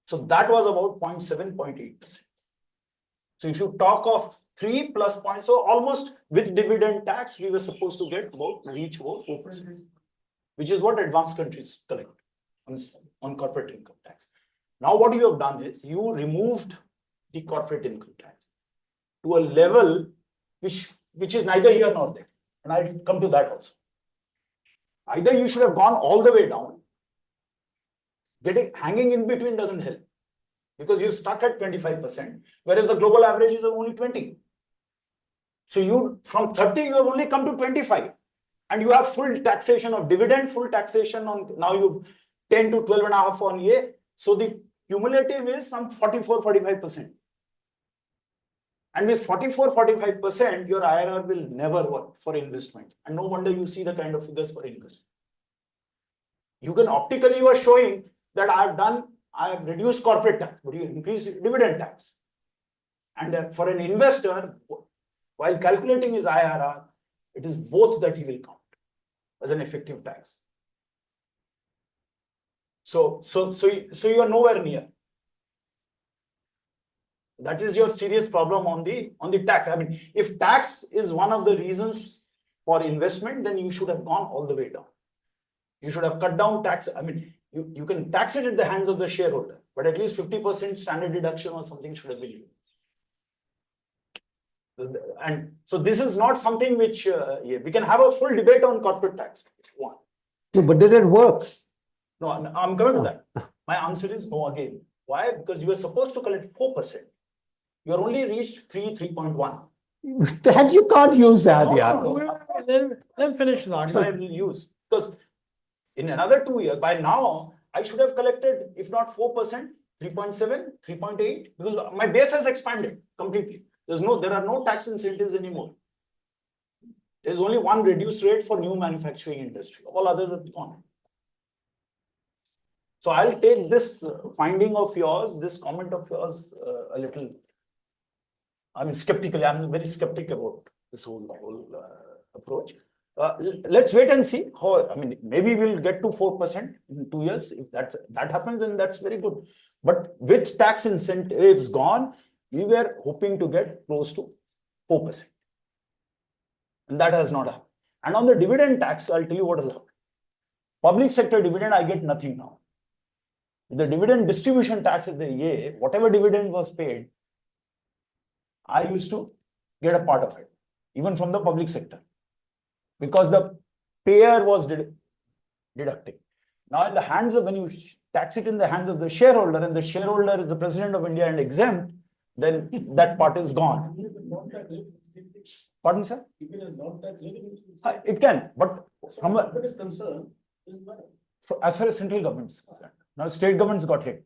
So that was about 0.7, 0.8%. So if you talk of 3 plus points, so almost with dividend tax, we were supposed to reach about 4%, which is what advanced countries collect on corporate income tax. Now what you have done is you removed the corporate income tax to a level which is neither here nor there. And I'll come to that also. Either you should have gone all the way down. Hanging in between doesn't help, because you're stuck at 25%, whereas the global average is only 20. So from 30, you have only come to 25. And you have full taxation of dividend, full taxation on, now you 10 to 12.5 on A. So the cumulative is some 44, 45%. And with 44, 45%, your IRR will never work for investment. And no wonder you see the kind of figures for investment. You can optically, you are showing that I have reduced corporate tax, but you increase dividend tax. And for an investor, while calculating his IRR, it is both that he will count as an effective tax. So you are nowhere near. That is your serious problem on the tax. If tax is one of the reasons for investment, then you should have gone all the way down. You should have cut down tax. You can tax it at the hands of the shareholder, but at least 50% standard deduction or something should have been used. And so this is not something which we can have a full debate on corporate tax if you want. No, but did it work? No, I'm coming to that. My answer is no again. Why? Because you were supposed to collect 4%. You are only reached 3.1. That you can't use that, Then finish the I argument. will use, because in another 2 years, by now, I should have collected, if not 4%, 3.7, 3.8, because my base has expanded completely. There are no tax incentives anymore. There's only one reduced rate for new manufacturing industry. All others have gone. So I'll take this finding of yours, this comment of yours a little, skeptically. I'm very skeptical about this whole approach. Let's wait and see how, maybe we'll get to 4% in 2 years. If that happens, then that's very good. But with tax incentives gone, we were hoping to get close to 4%. And that has not happened. And on the dividend tax, I'll tell you what has happened. Public sector dividend, I get nothing now. The dividend distribution tax at the EA, whatever dividend was paid, I used to get a part of it, even from the public sector, because the payer was deducting. Now in the hands of, when you tax it in the hands of the shareholder, and the shareholder is the president of India and exempt, then that part is gone. Pardon, sir? It can, but from a, as far as central government is concerned, now state governments got hit.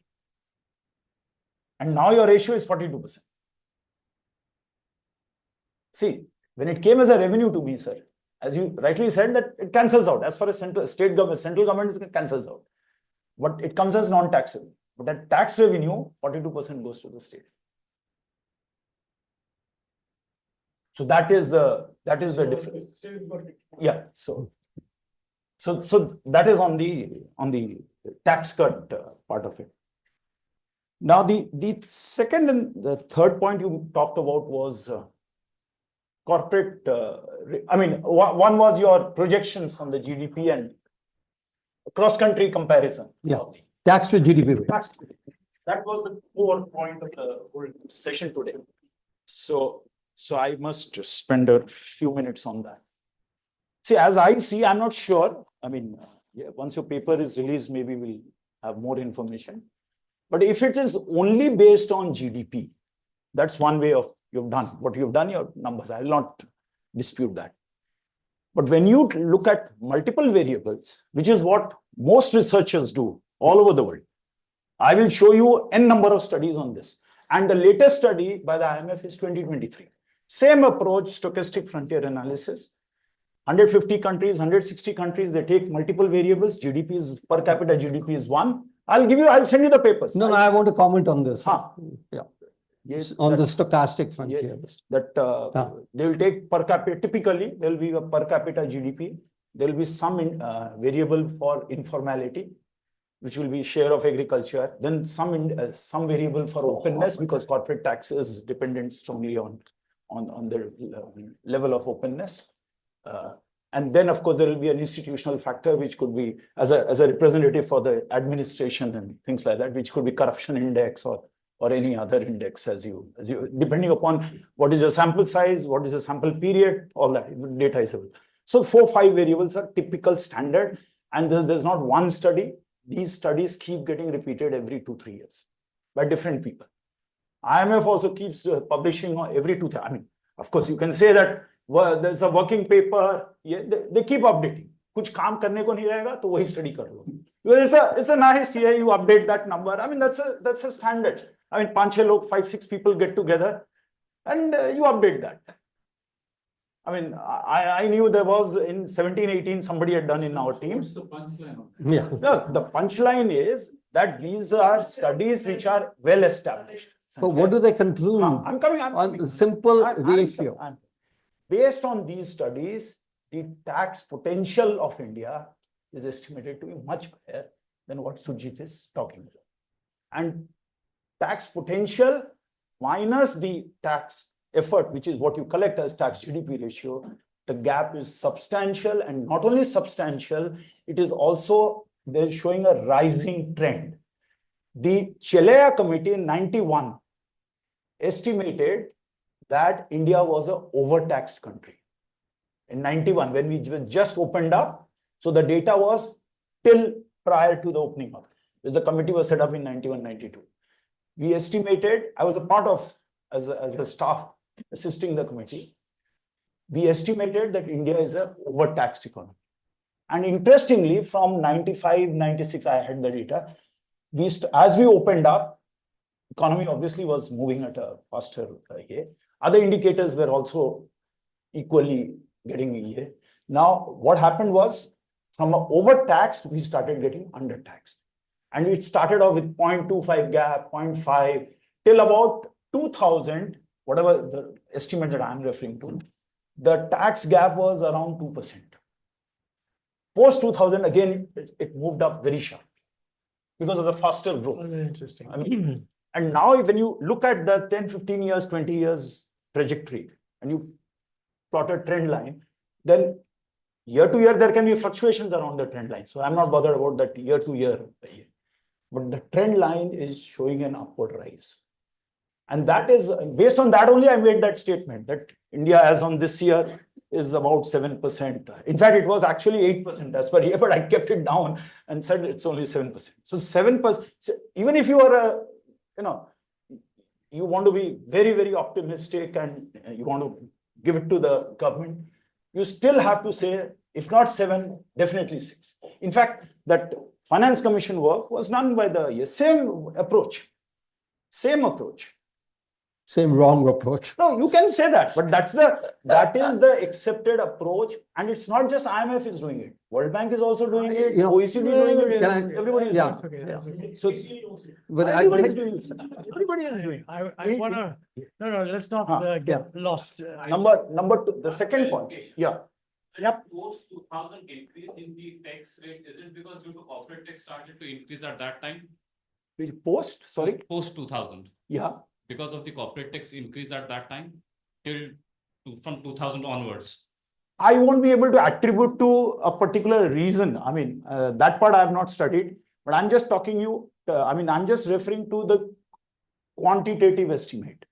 And now your ratio is 42%. See, when it came as a revenue to me, sir, as you rightly said, that it cancels out. As far as central government is cancels out. But it comes as non-tax revenue. But that tax revenue, 42% goes to the state. So that is the difference. Yeah. So that is on the tax cut part of it. Now the second and the third point you talked about was corporate. I mean, one was your projections on the GDP and cross-country comparison. Yeah. Tax to GDP. That was the core point of the whole session today. So I must spend a few minutes on that. See, as I see, I'm not sure. I mean, once your paper is released, maybe we'll have more information. But if it is only based on GDP, that's one way of you've done what you've done, your numbers. I will not dispute that. But when you look at multiple variables, which is what most researchers do all over the world, I will show you n number of studies on this. And the latest study by the IMF is 2023. Same approach, stochastic frontier analysis. 150 countries, 160 countries, they take multiple variables. GDP is per capita, GDP is one. I'll send you the papers. No, I want to comment on this. Yeah. Yes, on the stochastic frontier. Yes, that they will take per capita, typically there will be a per capita GDP. There will be some variable for informality, which will be share of agriculture. Then some variable for openness, because corporate tax is dependent strongly on the level of openness. And then, of course, there will be an institutional factor, which could be as a representative for the administration and things like that, which could be corruption index or any other index as you depending upon what is your sample size, what is the sample period, all that data is available. So 4-5 variables are typical standard, and there's not one study. These studies keep getting repeated every 2-3 years by different people. IMF also keeps publishing every 2 years. I mean, of course, you can say that there's a working paper. Yeah, they keep updating. कुछ काम करने को नहीं रहेगा तो वही study कर लो. It's a nice, yeah, you update that number. I mean, that's a standard. I mean, 5-6 people get together and you update that. I mean, I knew there was in 17-18 somebody had done in our teams. The punchline. Yeah. No, the punchline is that these are studies which are well established. So what do they conclude? I'm coming. On the simple ratio. Based on these studies, the tax potential of India is estimated to be much higher than what Sujit is talking about. And tax potential minus the tax effort, which is what you collect as tax GDP ratio, the gap is substantial, and not only substantial, it is also, they're showing a rising trend. The Chelea committee in 91 estimated that India was an overtaxed country. In 91, when we just opened up, so the data was till prior to the opening up. The committee was set up in 91-92. We estimated, I was a part of, as a staff assisting the committee, we estimated that India is an overtaxed economy. And interestingly, from 95, 96, I had the data, as we opened up, economy obviously was moving at a faster rate. Other indicators were also equally getting a year. Now, what happened was, from an overtaxed, we started getting undertaxed. And it started off with 0.25 gap, 0.5, till about 2000, whatever the estimate that I'm referring to, the tax gap was around 2%. Post 2000, again, it moved up very sharply because of the faster growth. Very interesting. I mean, and now when you look at the 10, 15 years, 20 years trajectory, and you plot a trend line, then year to year, there can be fluctuations around the trend line. So I'm not bothered about that year to year. But the trend line is showing an upward rise. And that is, based on that only, I made that statement that India, as on this year, is about 7%. In fact, it was actually 8% as per here, but I kept it down and said it's only 7%. So 7%, even if you are you want to be very, very optimistic and you want to give it to the government, you still have to say, if not 7, definitely 6. In fact, that Finance Commission work was done by the same approach. Same approach. Same wrong approach. No, you can say that, but that is the accepted approach, and it's not just IMF is doing it. World Bank is also doing it. OECD doing it. Everybody is doing it. Okay, that's okay. So, But everybody I is doing it. Everybody is doing it. I wanna, no, let's not get lost. Number 2, the second point. Yeah. Yep. Post 2000 increase in the tax rate, is it because due to corporate tax started to increase at that time? Post, sorry. Post 2000. Yeah. Because of the corporate tax increase at that time till from 2000 onwards. I won't be able to attribute to a particular reason. I mean, that part I have not studied, but I'm just talking I'm just referring to the quantitative estimate.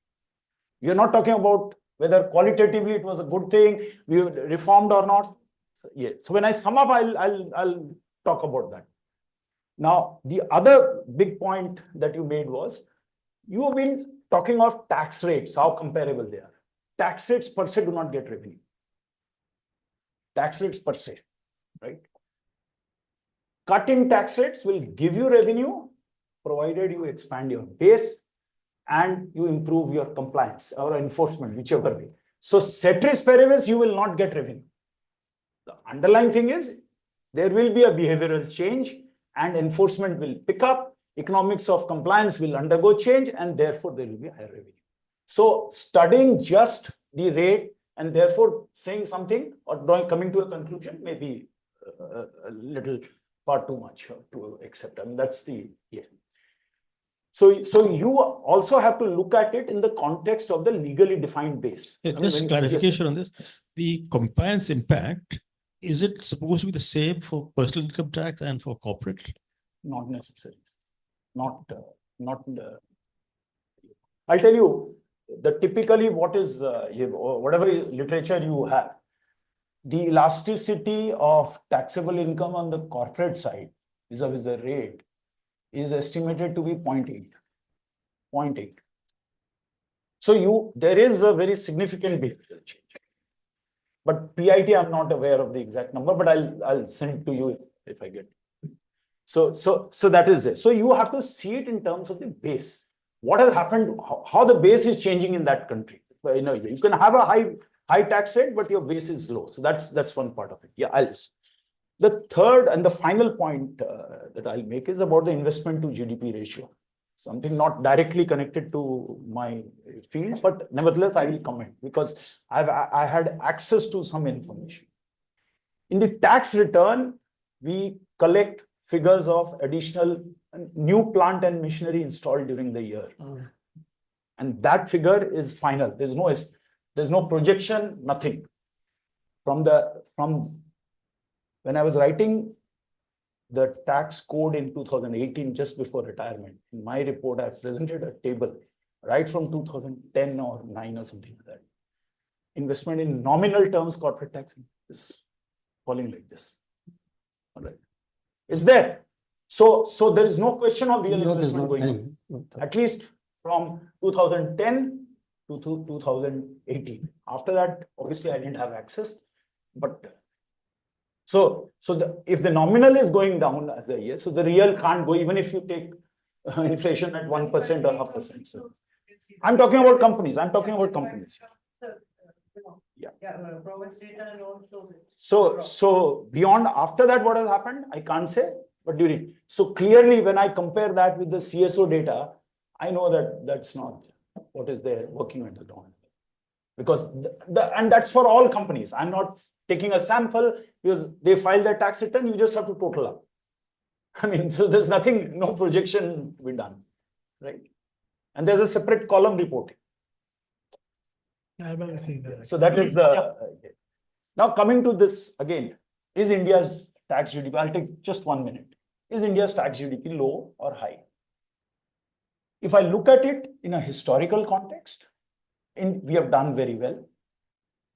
We are not talking about whether qualitatively it was a good thing, we reformed or not. Yeah. So when I sum up, I'll talk about that. Now, the other big point that you made was, you have been talking of tax rates, how comparable they are. Tax rates per se do not get revenue. Tax rates per se, right? Cut in tax rates will give you revenue, provided you expand your base and you improve your compliance or enforcement, whichever way. So ceteris paribus, you will not get revenue. The underlying thing is, there will be a behavioral change and enforcement will pick up, economics of compliance will undergo change, and therefore there will be higher revenue. So studying just the rate and therefore saying something or coming to a conclusion may be a little far too much to accept. I mean, that's the, yeah. So you also have to look at it in the context of the legally defined base. Just clarification on this. The compliance impact, is it supposed to be the same for personal income tax and for corporate? Not necessarily. I'll tell you, typically what is, whatever literature you have, the elasticity of taxable income on the corporate side vis-a-vis the rate is estimated to be 0.8. 0.8. So there is a very significant behavioral change. But PIT, I'm not aware of the exact number, but I'll send it to you if I get it. So that is it. So you have to see it in terms of the base. What has happened, how the base is changing in that country. You can have a high tax rate, but your base is low. So that's one part of it. Yeah, the third and the final point that I'll make is about the investment to GDP ratio. Something not directly connected to my field, but nevertheless, I will comment because I had access to some information. In the tax return, we collect figures of additional new plant and machinery installed during the year. And that figure is final. There's no projection, nothing. From when I was writing the tax code in 2018, just before retirement, in my report, I presented a table right from 2010 or 9 or something like that. Investment in nominal terms, corporate tax is falling like this. All right. It's there. So there is no question of real investment going on. At least from 2010 to 2018. After that, obviously, I didn't have access. But if the nominal is going down as a year, so the real can't go, even if you take inflation at 1% or 0.5%. So I'm talking about companies. Yeah. So beyond after that, what has happened, I can't say, but during. So clearly, when I compare that with the CSO data, I know that that's not what is there working at the ground. Because and that's for all companies. I'm not taking a sample because they file their tax return, you just have to total up. I mean, so there's nothing, no projection to be done, right? And there's a separate column reporting. So that is the, now coming to this again, is India's tax GDP, I'll take just 1 minute. Is India's tax GDP low or high? If I look at it in a historical context, we have done very well.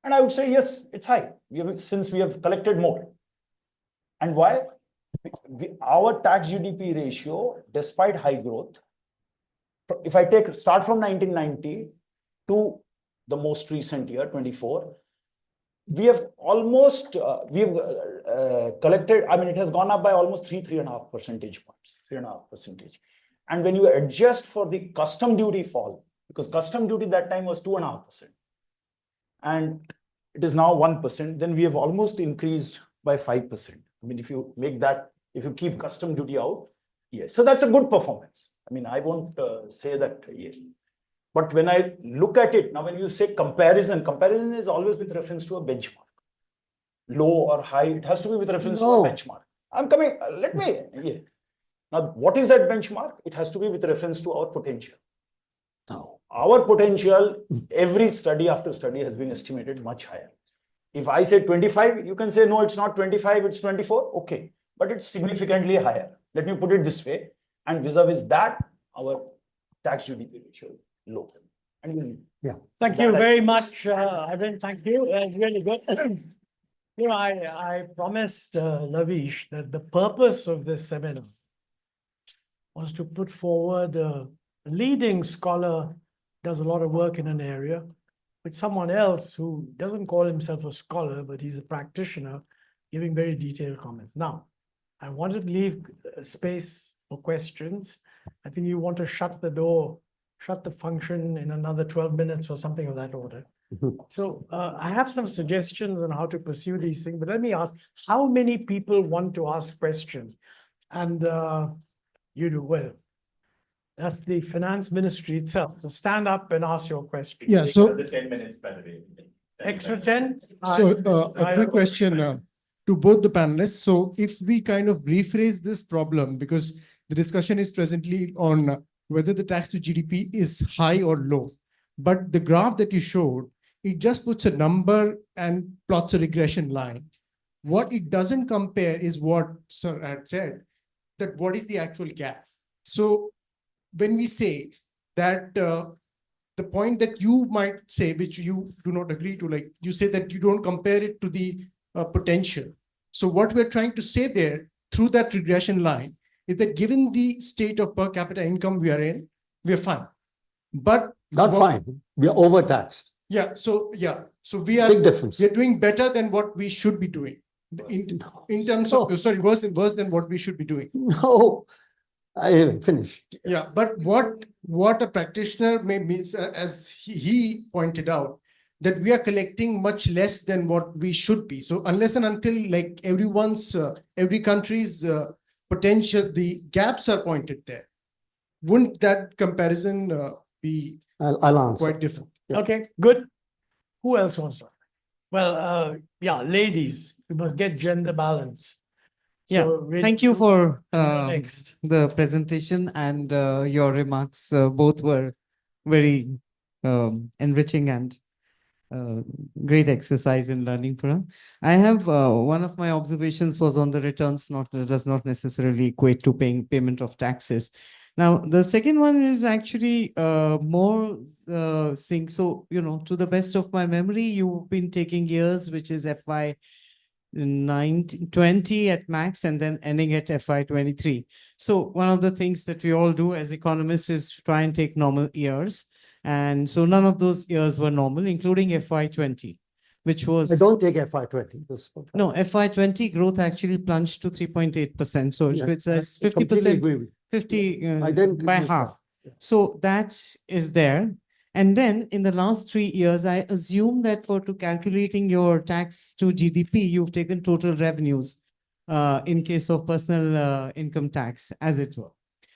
And I would say, yes, it's high. Since we have collected more. And why? Our tax GDP ratio, despite high growth, if I start from 1990 to the most recent year, 24, we have almost, collected, I mean, it has gone up by almost 3.5 percentage points, 3.5 percentage. And when you adjust for the custom duty fall, because custom duty that time was 2.5%, and it is now 1%, then we have almost increased by 5%. I mean, if you make that, if you keep custom duty out, yes. So that's a good performance. I mean, I won't say that, yes. But when I look at it, now when you say comparison is always with reference to a benchmark. Low or high, it has to be with reference to a benchmark. I'm coming, let me, yeah. Now, what is that benchmark? It has to be with reference to our potential. Now, our potential, every study after study has been estimated much higher. If I say 25, you can say, no, it's not 25, it's 24. Okay, but it's significantly higher. Let me put it this way. And vis-a-vis that, our tax GDP ratio is low. And Thank you very much, Arvind. Thank you. Really good. You know, I promised Lavish that the purpose of this seminar was to put forward a leading scholar, does a lot of work in an area, with someone else who doesn't call himself a scholar, but he's a practitioner, giving very detailed comments. Now, I wanted to leave space for questions. I think you want to shut the door, shut the function in another 12 minutes or something of that order. So I have some suggestions on how to pursue these things, but let me ask, how many people want to ask questions? And you do well. That's the finance ministry itself. So stand up and ask your question. Yeah, so The 10 minutes, by the way. Extra 10? So a quick question to both the panelists. So if we kind of rephrase this problem, because the discussion is presently on whether the tax to GDP is high or low, but the graph that you showed, it just puts a number and plots a regression line. What it doesn't compare is what Sir had said, that what is the actual gap. So when we say that the point that you might say, which you do not agree to, like you say that you don't compare it to the potential. So what we're trying to say there through that regression line is that given the state of per capita income we are in, we are fine. But not fine, we are overtaxed. Yeah, so we are big difference. We are doing better than what we should be doing in terms of worse than what we should be doing. No, I finish. Yeah, but what a practitioner may mean, as he pointed out, that we are collecting much less than what we should be. So unless and until like every country's potential, the gaps are pointed there, wouldn't that comparison be I'll answer. quite different? Yeah. Okay, good. Who else wants to? Well, yeah, ladies, we must get gender balance. Yeah, So thank you for next. the presentation and your remarks. Both were very enriching and great exercise in learning for us. I have one of my observations was on the returns, does not necessarily equate to payment of taxes. Now, the second one is actually more thing. So, you know, to the best of my memory, you've been taking years, which is FY 20 at max and then ending at FY 23. So one of the things that we all do as economists is try and take normal years. And so none of those years were normal, including FY 20, which was... I don't take FY 20. No, FY 20 growth actually plunged to 3.8%. So it's 50%, 50 by half. Yeah. So that is there. And then in the last 3 years, I assume that for calculating your tax to GDP, you've taken total revenues in case of personal income tax, as it were.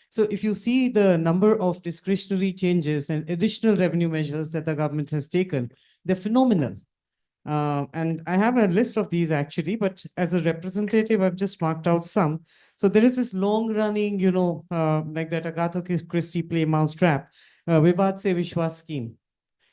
So if you see the number of discretionary changes and additional revenue measures that the government has taken, they're phenomenal. And I have a list of these actually, but as a representative, I've just marked out some. So there is this long running, you know, like that Agatha Christie play Mousetrap, Vivad Se Vishwas scheme.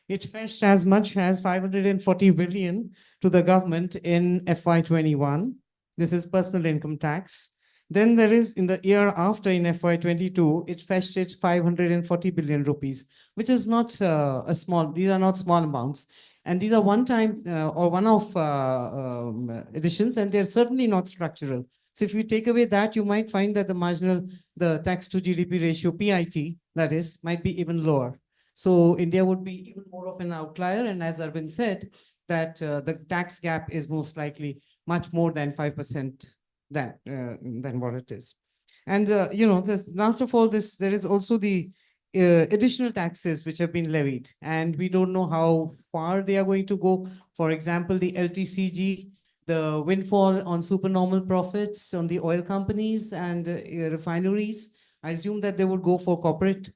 It fetched as much as 540 billion to the government in FY 21. This is personal income tax. Then there is in the year after in FY 22, it fetched it 540 billion rupees, which is not these are not small amounts. And these are one-time or one-off additions, and they're certainly not structural. So if you take away that, you might find that the tax to GDP ratio, PIT, that is, might be even lower. So India would be even more of an outlier. And as Arvind said, that the tax gap is most likely much more than 5% than what it is. And, last of all, there is also the additional taxes which have been levied, and we don't know how far they are going to go. For example, the LTCG, the windfall on supernormal profits on the oil companies and refineries. I assume that they would go for corporate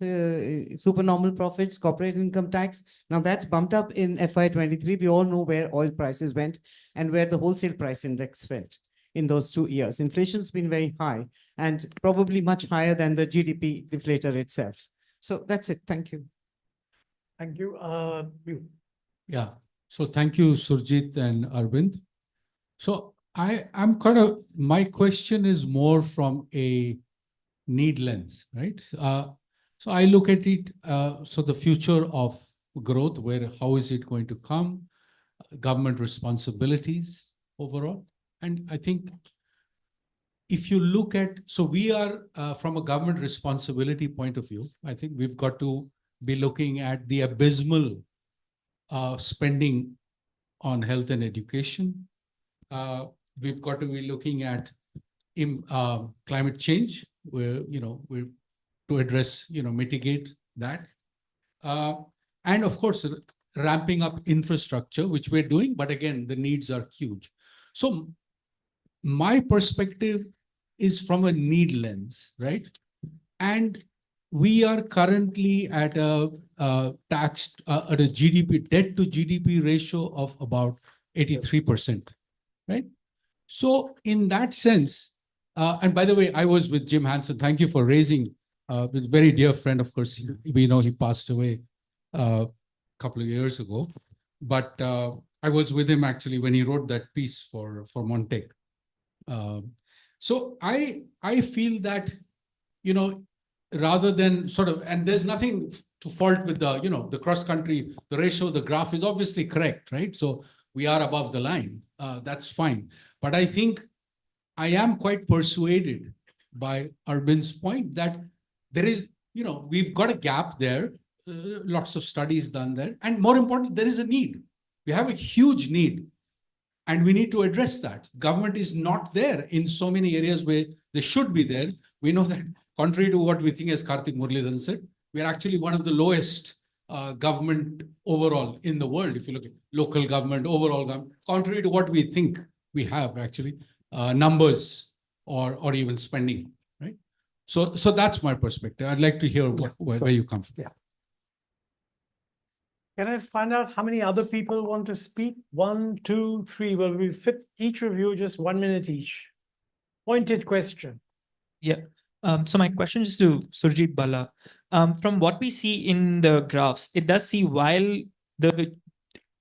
supernormal profits, corporate income tax. Now that's bumped up in FY23. We all know where oil prices went and where the wholesale price index went in those 2 years. Inflation's been very high and probably much higher than the GDP deflator itself. So that's it. Thank you. Thank you. You. Yeah. So thank you, Surjit and Arvind. So my question is more from a need lens, right? So I look at it, so the future of growth, how is it going to come? Government responsibilities overall. And I think if you look at, so we are from a government responsibility point of view, I think we've got to be looking at the abysmal spending on health and education. We've got to be looking at climate change, where, we're to address, mitigate that. And of course, ramping up infrastructure, which we're doing, but again, the needs are huge. So my perspective is from a need lens, right? And we are currently at a GDP, debt to GDP ratio of about 83%, right? So in that sense, and by the way, I was with Jim Hansen. Thank you for raising, a very dear friend, of course. We know he passed away a couple of years ago, but I was with him actually when he wrote that piece for Montec. So I feel that, rather than sort of, and there's nothing to fault with the cross country, the ratio, the graph is obviously correct, right? So we are above the line. That's fine. But I think I am quite persuaded by Arvind's point that there is, we've got a gap there, lots of studies done there. And more importantly, there is a need. We have a huge need. And we need to address that. Government is not there in so many areas where they should be there. We know that, contrary to what we think, as Karthik Muralidharan said, we are actually one of the lowest government overall in the world. If you look at local government, overall government, contrary to what we think we have actually, numbers or even spending, right? So that's my perspective. I'd like to hear where you come from. Yeah. Can I find out how many other people want to speak? 1, 2, 3. Well, we'll fit each of you just 1 minute each. Pointed question. Yeah. So my question is to Surjit Bala. From what we see in the graphs, it does see while the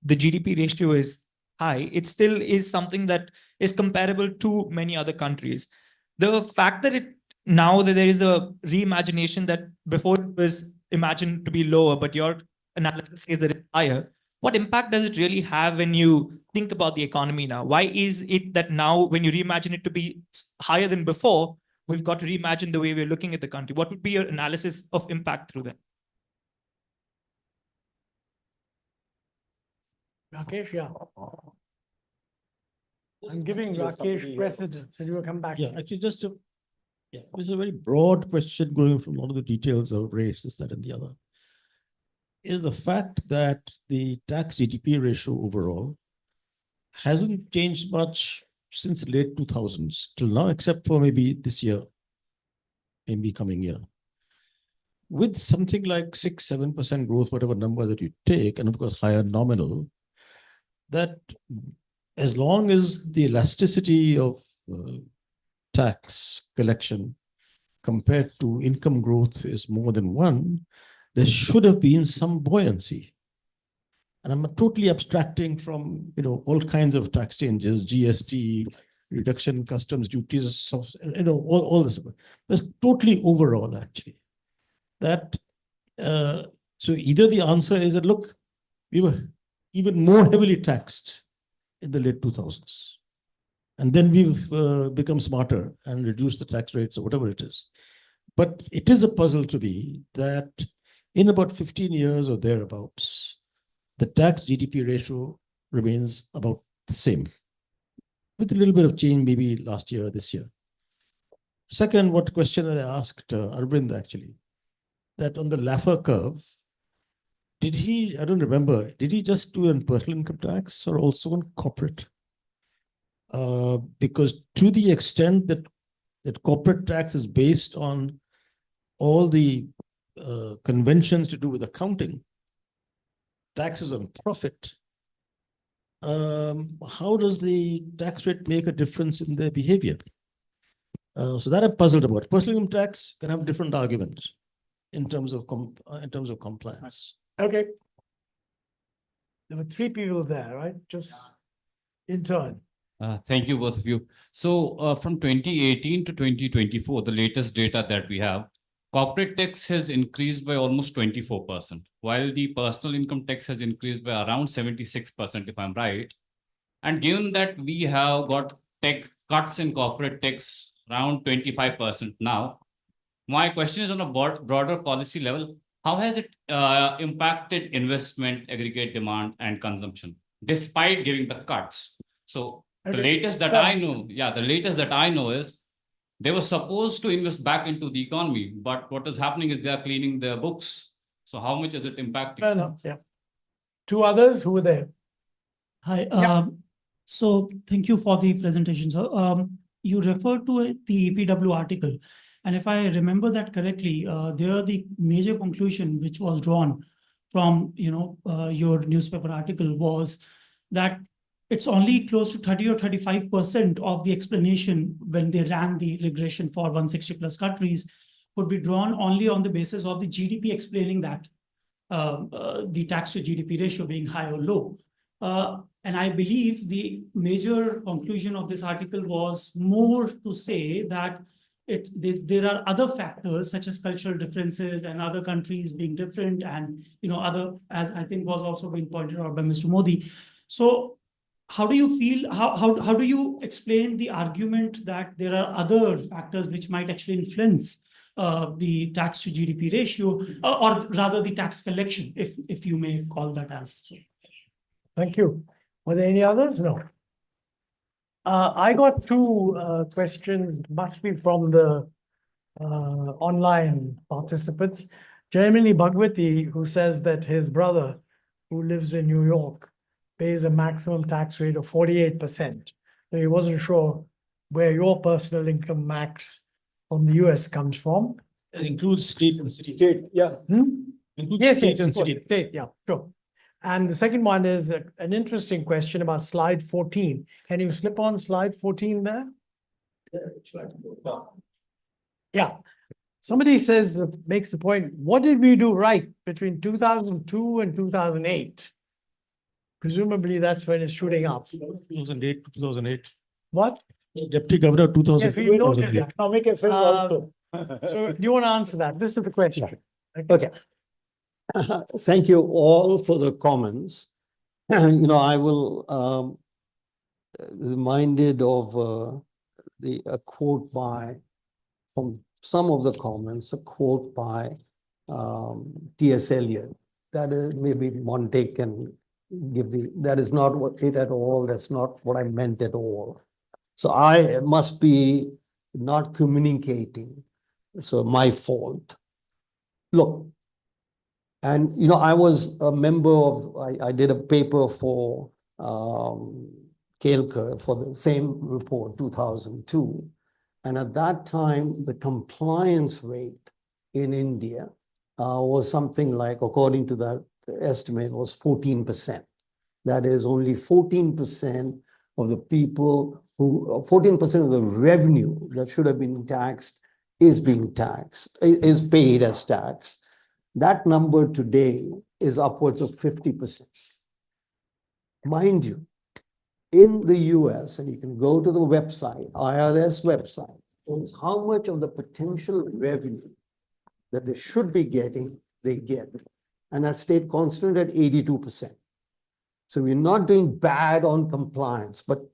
GDP ratio is high, it still is something that is comparable to many other countries. The fact that now that there is a reimagination that before it was imagined to be lower, but your analysis says that it's higher, what impact does it really have when you think about the economy now? Why is it that now when you reimagine it to be higher than before, we've got to reimagine the way we're looking at the country? What would be your analysis of impact through that? Rakesh, yeah. I'm giving Rakesh precedence and you will come back. Yeah, actually it's a very broad question going from all of the details of race, this, that, and the other. Is the fact that the tax GDP ratio overall hasn't changed much since late 2000s till now, except for maybe this year, maybe coming year. With something like 6-7% growth, whatever number that you take, and of course higher nominal, that as long as the elasticity of tax collection compared to income growth is more than 1, there should have been some buoyancy. And I'm totally abstracting from, all kinds of tax changes, GST, reduction in customs duties, all this. But totally overall, actually. That, so either the answer is that, look, we were even more heavily taxed in the late 2000s. And then we've become smarter and reduced the tax rates or whatever it is. But it is a puzzle to me that in about 15 years or thereabouts, the tax GDP ratio remains about the same, with a little bit of change maybe last year or this year. Second, what question that I asked Arvind actually, that on the Laffer curve, did he, I don't remember, did he just do on personal income tax or also on corporate? Because to the extent that corporate tax is based on all the conventions to do with accounting, taxes on profit, how does the tax rate make a difference in their behavior? So that I'm puzzled about. Personal income tax can have different arguments in terms of compliance. Okay. There were three people there, right? Just in turn. Thank you, both of you. So from 2018 to 2024, the latest data that we have, corporate tax has increased by almost 24%, while the personal income tax has increased by around 76%, if I'm right. And given that we have got tax cuts in corporate tax around 25% now, my question is on a broader policy level, how has it impacted investment, aggregate demand, and consumption, despite giving the cuts? So the latest that I know is they were supposed to invest back into the economy, but what is happening is they are cleaning their books. So how much is it impacting? Fair enough, yeah. Two others who were there. Hi, Yeah. so thank you for the presentation. So you referred to the EPW article, and if I remember that correctly, there the major conclusion which was drawn from your newspaper article was that it's only close to 30 or 35% of the explanation when they ran the regression for 160 plus countries could be drawn only on the basis of the GDP explaining that the tax to GDP ratio being high or low. And I believe the major conclusion of this article was more to say that there are other factors such as cultural differences and other countries being different, and other, as I think was also being pointed out by Mr. Modi. So how do you feel, how do you explain the argument that there are other factors which might actually influence the tax to GDP ratio, or rather the tax collection, if you may call that as? Thank you. Were there any others? No. I got two questions, must be from the online participants. Jeremy Bhagwati, who says that his brother, who lives in New York, pays a maximum tax rate of 48%. So he wasn't sure where your personal income max from the US comes from. It includes state and city. State, yeah. Includes Yes, state yes, and of course. city. State, yeah, sure. And the second one is an interesting question about slide 14. Can you slip on slide 14 there? Yeah. Somebody says, makes the point, what did we do right between 2002 and 2008? Presumably that's when it's shooting up. 2008, 2008. What? Deputy Governor, 2008. Yes, we noted that. Economic affairs also. So do you want to answer that? This is the question. Okay. Thank you all for the comments. I will reminded of a quote from some of the comments, a quote by T.S. Eliot. That is, maybe Monte can give that is not what it at all. That's not what I meant at all. So I must be not communicating. So my fault. Look, and I was a member of, I did a paper for Kelkar for the same report, 2002. And at that time, the compliance rate in India was something like, according to that estimate, was 14%. That is only 14% of the people 14% of the revenue that should have been taxed is being taxed, is paid as tax. That number today is upwards of 50%. Mind you, in the US, and you can go to the website, IRS website, is how much of the potential revenue that they should be getting, they get. And that stayed constant at 82%. So we're not doing bad on compliance, but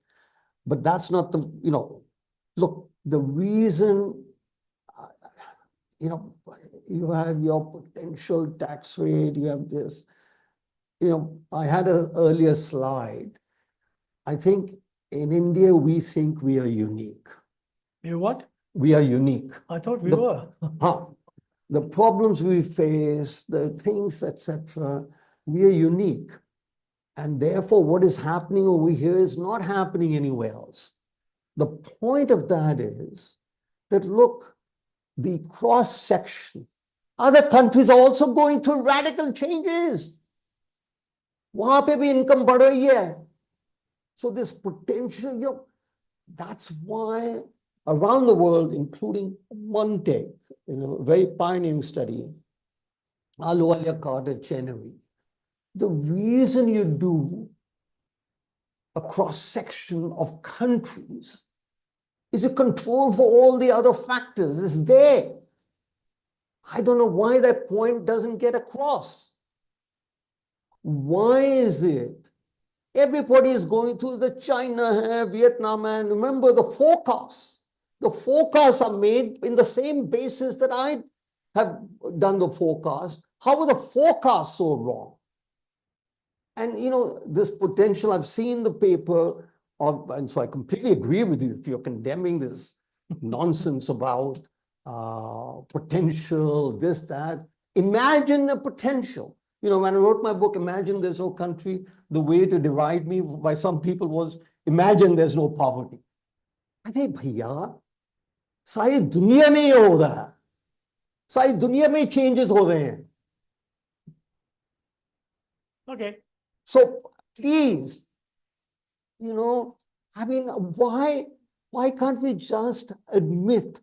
that's not the, look, the reason, you have your potential tax rate, you have this, I had an earlier slide. I think in India, we think we are unique. You what? We are unique. I thought we The- were. The problems we face, the things, etc., we are unique. And therefore, what is happening over here is not happening anywhere else. The point of that is that, look, the cross-section, other countries are also going through radical changes. वहां पे भी income बढ़ रही है. So this potential, that's why around the world, including Montec, a very pioneering study, Ahluwalia Carter, Chenery, the reason you do a cross-section of countries is a control for all the other factors. It's there. I don't know why that point doesn't get across. Why is it? Everybody is going through the China, Vietnam, and remember the forecasts. The forecasts are made in the same basis that I have done the forecast. How are the forecasts so wrong? And this potential, I've seen the paper, and so I completely agree with you if you're condemning this nonsense about potential, this, that. Imagine the potential. When I wrote my book, Imagine There's No Country, the way to divide me by some people was, imagine there's no poverty. अरे भैया, सारी दुनिया में ये हो रहा है, सारी दुनिया में changes हो रहे हैं. Okay. So please, why can't we just admit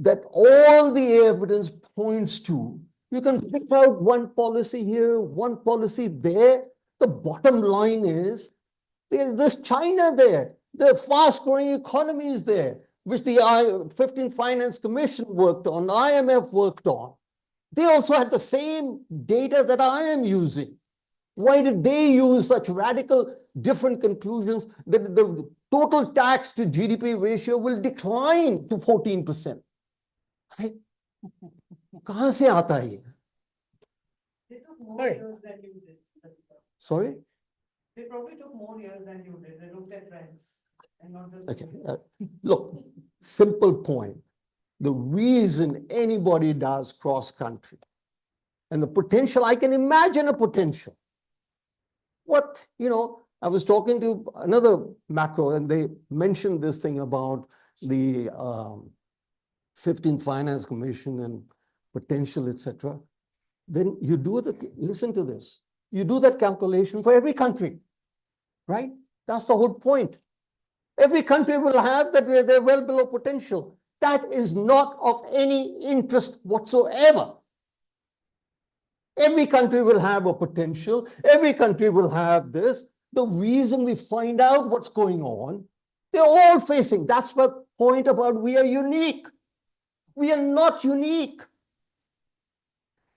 that all the evidence points to, you can pick out one policy here, one policy there. The bottom line is there's China there. The fast-growing economy is there, which the 15th Finance Commission worked on, IMF worked on. They also had the same data that I am using. Why did they use such radical different conclusions that the total tax to GDP ratio will decline to 14%? कहाँ से आता है ये? They took more years than you did. Sorry? They probably took more years than you did. They looked at trends and not just. Okay. Look, simple point. The reason anybody does cross-country and the potential, I can imagine a potential. What, I was talking to another macro and they mentioned this thing about the 15th Finance Commission and potential, etc. Then you do listen to this. You do that calculation for every country, right? That's the whole point. Every country will have that where they're well below potential. That is not of any interest whatsoever. Every country will have a potential. Every country will have this. The reason we find out what's going on, they're all facing. That's the point about we are unique. We are not unique.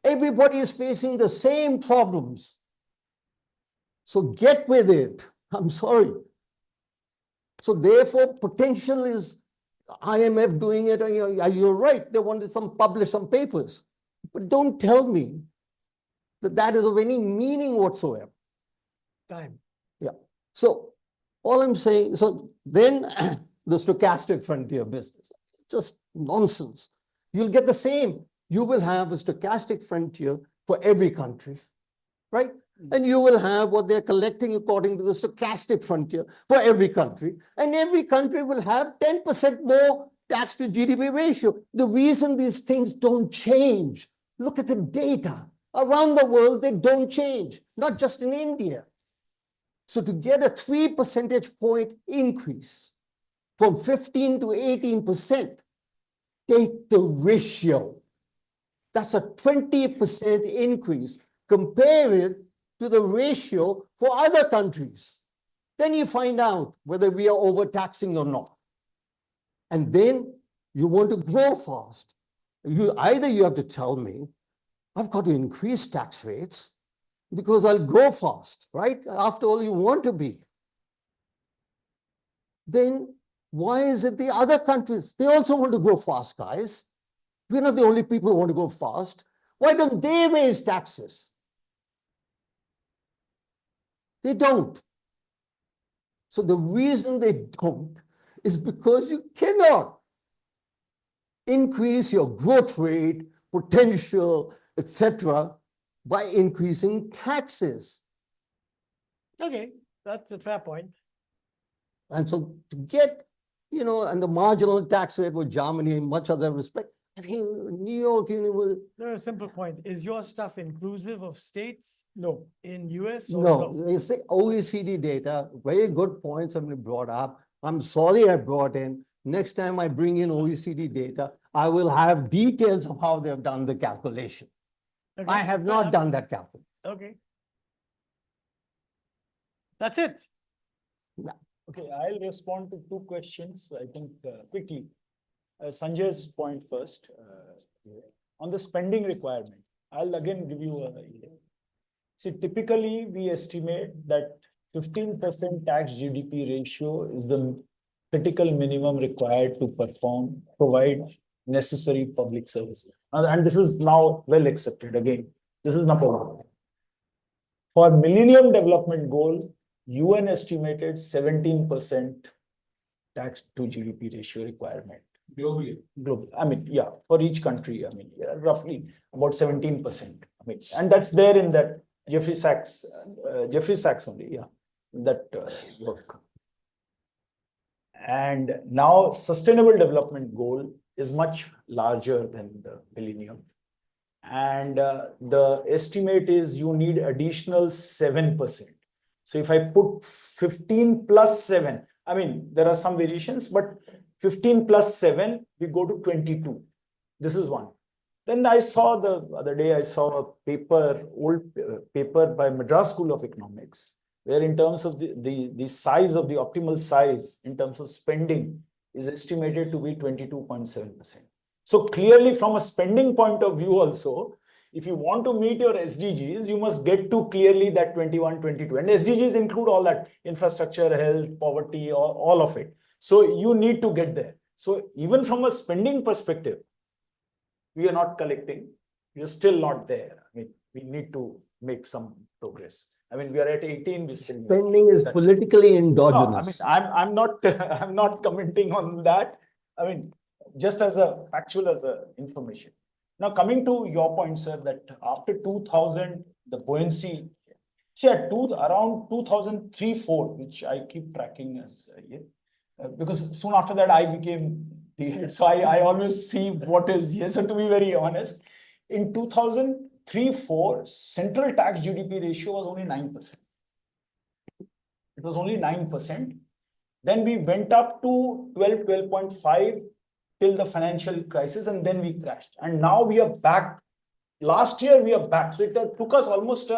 Everybody is facing the same problems. So get with it. I'm sorry. So therefore, potential is IMF doing it. And you're right. They wanted publish some papers. But don't tell me that that is of any meaning whatsoever. Time. Yeah. So all I'm saying, so then the stochastic frontier business, just nonsense. You'll get the same. You will have a stochastic frontier for every country, right? And you will have what they're collecting according to the stochastic frontier for every country. And every country will have 10% more tax to GDP ratio. The reason these things don't change, look at the data. Around the world, they don't change, not just in India. So to get a 3 percentage point increase from 15 to 18%, take the ratio. That's a 20% increase. Compare it to the ratio for other countries. Then you find out whether we are overtaxing or not. And then you want to grow fast. Either you have to tell me, I've got to increase tax rates, because I'll grow fast, right? After all, you want to be. Then why is it the other countries, they also want to grow fast, guys. We're not the only people who want to go fast. Why don't they raise taxes? They don't. So the reason they don't is because you cannot increase your growth rate, potential, etc., by increasing taxes. Okay, that's a fair point. And so to get, and the marginal tax rate for Germany in much other respect, I mean, New York, No, a simple point. Is your stuff inclusive of states? No. In US or no, they say OECD data, very good points have been brought up. I'm sorry I brought in. Next time I bring in OECD data, I will have details of how they've done the calculation. Okay, I have fair not enough. done that calculation. Okay. That's it. Okay, I'll respond to two questions, I think, quickly. Sanjay's point first. On the spending requirement, I'll again give you a. See, typically we estimate that 15% tax GDP ratio is the critical minimum required to provide necessary public services. And this is now well accepted. Again, this is number one. For Millennium Development Goal, UN estimated 17% tax to GDP ratio requirement. Globally. I mean, yeah, for each country, I mean, yeah, roughly about 17%. I mean, and that's there in that Jeffrey Sachs only, yeah, that work. And now Sustainable Development Goal is much larger than the Millennium. And the estimate is you need additional 7%. So if I put 15 plus 7, I mean, there are some variations, but 15 plus 7, we go to 22. This is one. Then I saw the other day, I saw a paper, old paper by Madras School of Economics, where in terms of the size of the optimal size in terms of spending is estimated to be 22.7%. So clearly from a spending point of view also, if you want to meet your SDGs, you must get to clearly that 21, 22. And SDGs include all that: infrastructure, health, poverty, all of it. So you need to get there. So even from a spending perspective, we are not collecting. We are still not there. I mean, we need to make some progress. I mean, we are at 18. We still spending is politically endogenous. No, I mean, I'm not I'm not commenting on that. I mean, just as a factual, as a information. Now, coming to your point, sir, that after 2000, the buoyancy, see, at around 2003-4, which I keep tracking as because soon after that I became the head, so I always see what is here. So to be very honest, in 2003-4, central tax GDP ratio was only 9%. It was only 9%. Then we went up to 12.5 till the financial crisis, and then we crashed. And now we are back. Last year we are back. So it took us almost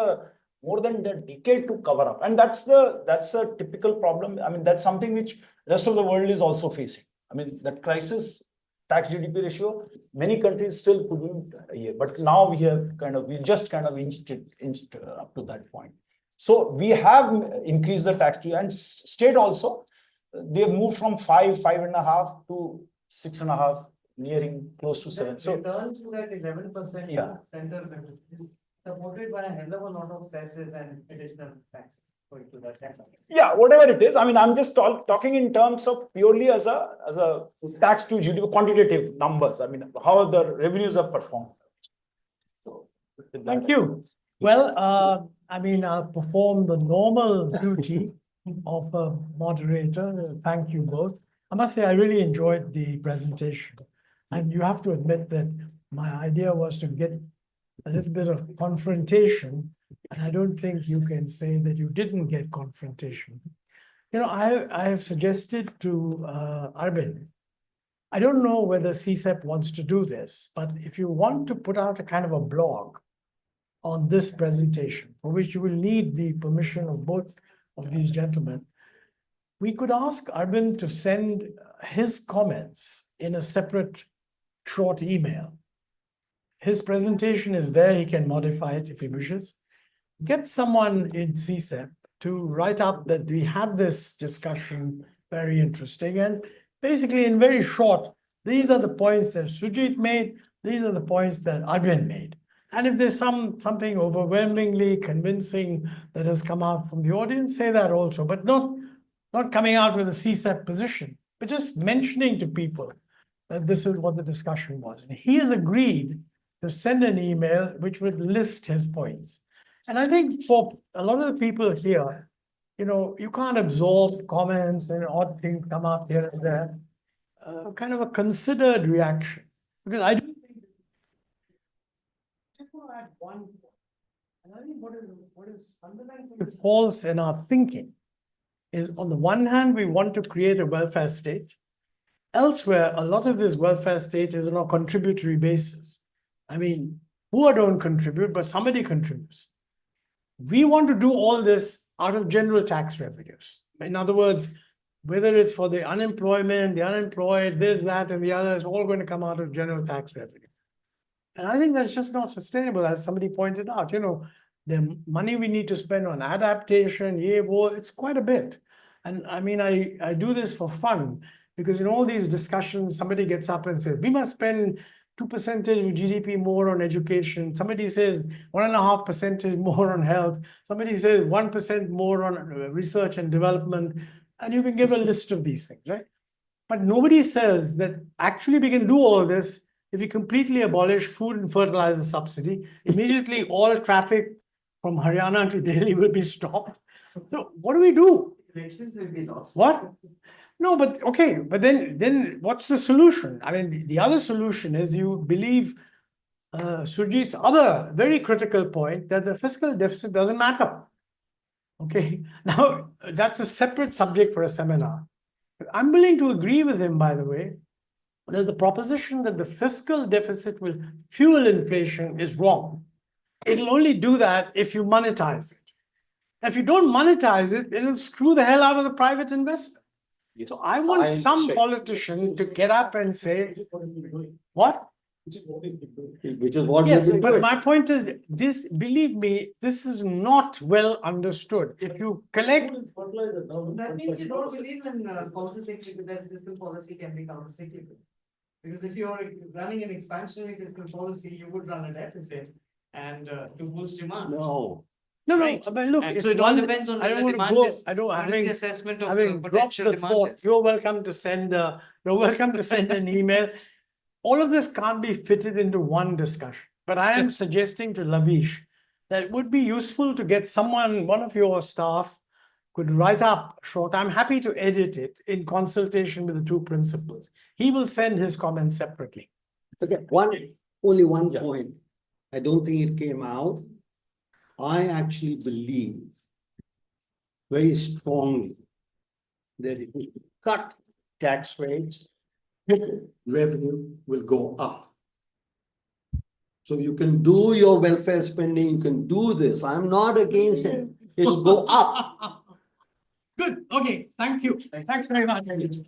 more than a decade to cover up. And that's a typical problem. I mean, that's something which rest of the world is also facing. I mean, that crisis, tax GDP ratio, many countries still couldn't hear. But now we just kind of inched up to that point. So we have increased the tax to, and state also, they have moved from 5, 5.5 to 6.5, nearing close to 7. So returns to that 11% yeah. central is supported by a hell of a lot of cesses and additional taxes going to that center. Yeah, whatever it is. I mean, I'm just talking in terms of purely as a tax to GDP quantitative numbers. I mean, how the revenues have performed. So, thank you. Well, I mean, I'll perform the normal duty of a moderator. Thank you both. I must say, I really enjoyed the presentation. And you have to admit that my idea was to get a little bit of confrontation. And I don't think you can say that you didn't get confrontation. You know, I have suggested to Arvind, I don't know whether CSEP wants to do this, but if you want to put out a kind of a blog on this presentation, for which you will need the permission of both of these gentlemen, we could ask Arvind to send his comments in a separate short email. His presentation is there. He can modify it if he wishes. get someone in CSEP to write up that we had this discussion, very interesting, and basically in very short, these are the points that Sujit made, these are the points that Arvind made. And if there's something overwhelmingly convincing that has come out from the audience, say that also, but not coming out with a CSEP position, but just mentioning to people that this is what the discussion was. And he has agreed to send an email which would list his points. And I think for a lot of the people here, you can't absorb comments and odd things come up here and there. Kind of a considered reaction. Because I do think just want to add one point. And I think what is fundamentally false in our thinking is, on the one hand, we want to create a welfare state. Elsewhere, a lot of this welfare state is on a contributory basis. I mean, poor don't contribute, but somebody contributes. We want to do all this out of general tax revenues. In other words, whether it's for the unemployment, the unemployed, this, that, and the other, it's all going to come out of general tax revenue. And I think that's just not sustainable, as somebody pointed out. The money we need to spend on adaptation, it's quite a bit. And I mean, I do this for fun, because in all these discussions, somebody gets up and says, we must spend 2% of GDP more on education. Somebody says 1.5% more on health. Somebody says 1% more on research and development. And you can give a list of these things, right? But nobody says that actually we can do all this if we completely abolish food and fertilizer subsidy. Immediately all traffic from Haryana to Delhi will be stopped. So what do we do? Elections will be lost. What? No, but okay, but then what's the solution? I mean, the other solution is you believe Surjit's other very critical point that the fiscal deficit doesn't matter. Okay, now that's a separate subject for a seminar. But I'm willing to agree with him, by the way, that the proposition that the fiscal deficit will fuel inflation is wrong. It'll only do that if you monetize it. If you don't monetize it, it'll screw the hell out of the private investment. Yes. So I want some politician to get up and say, what? Which is what Yes, we've been but doing. my point is this, believe me, this is not well understood. If you collect. That means you don't believe in countercyclical, that fiscal policy can be countercyclical. Because if you're running an expansionary fiscal policy, you would run a deficit and to boost demand. No. No, Right. but look, And if so it all one- depends on I don't whether want to demand go, is, I don't, what is having, the assessment of having dropped potential the demand thought, is. you're welcome to send an email. All of this can't be fitted into one discussion, but I am suggesting to Lavish that it would be useful to get someone, one of your staff could write up short. I'm happy to edit it in consultation with the two principals. He will send his comments separately. Okay, only one point. I don't think it came out. I actually believe very strongly that if we cut tax rates, revenue will go up. So you can do your welfare spending, you can do this. I'm not against it. It'll go up. Good. Okay. Thank you. Thanks very much. Thank you.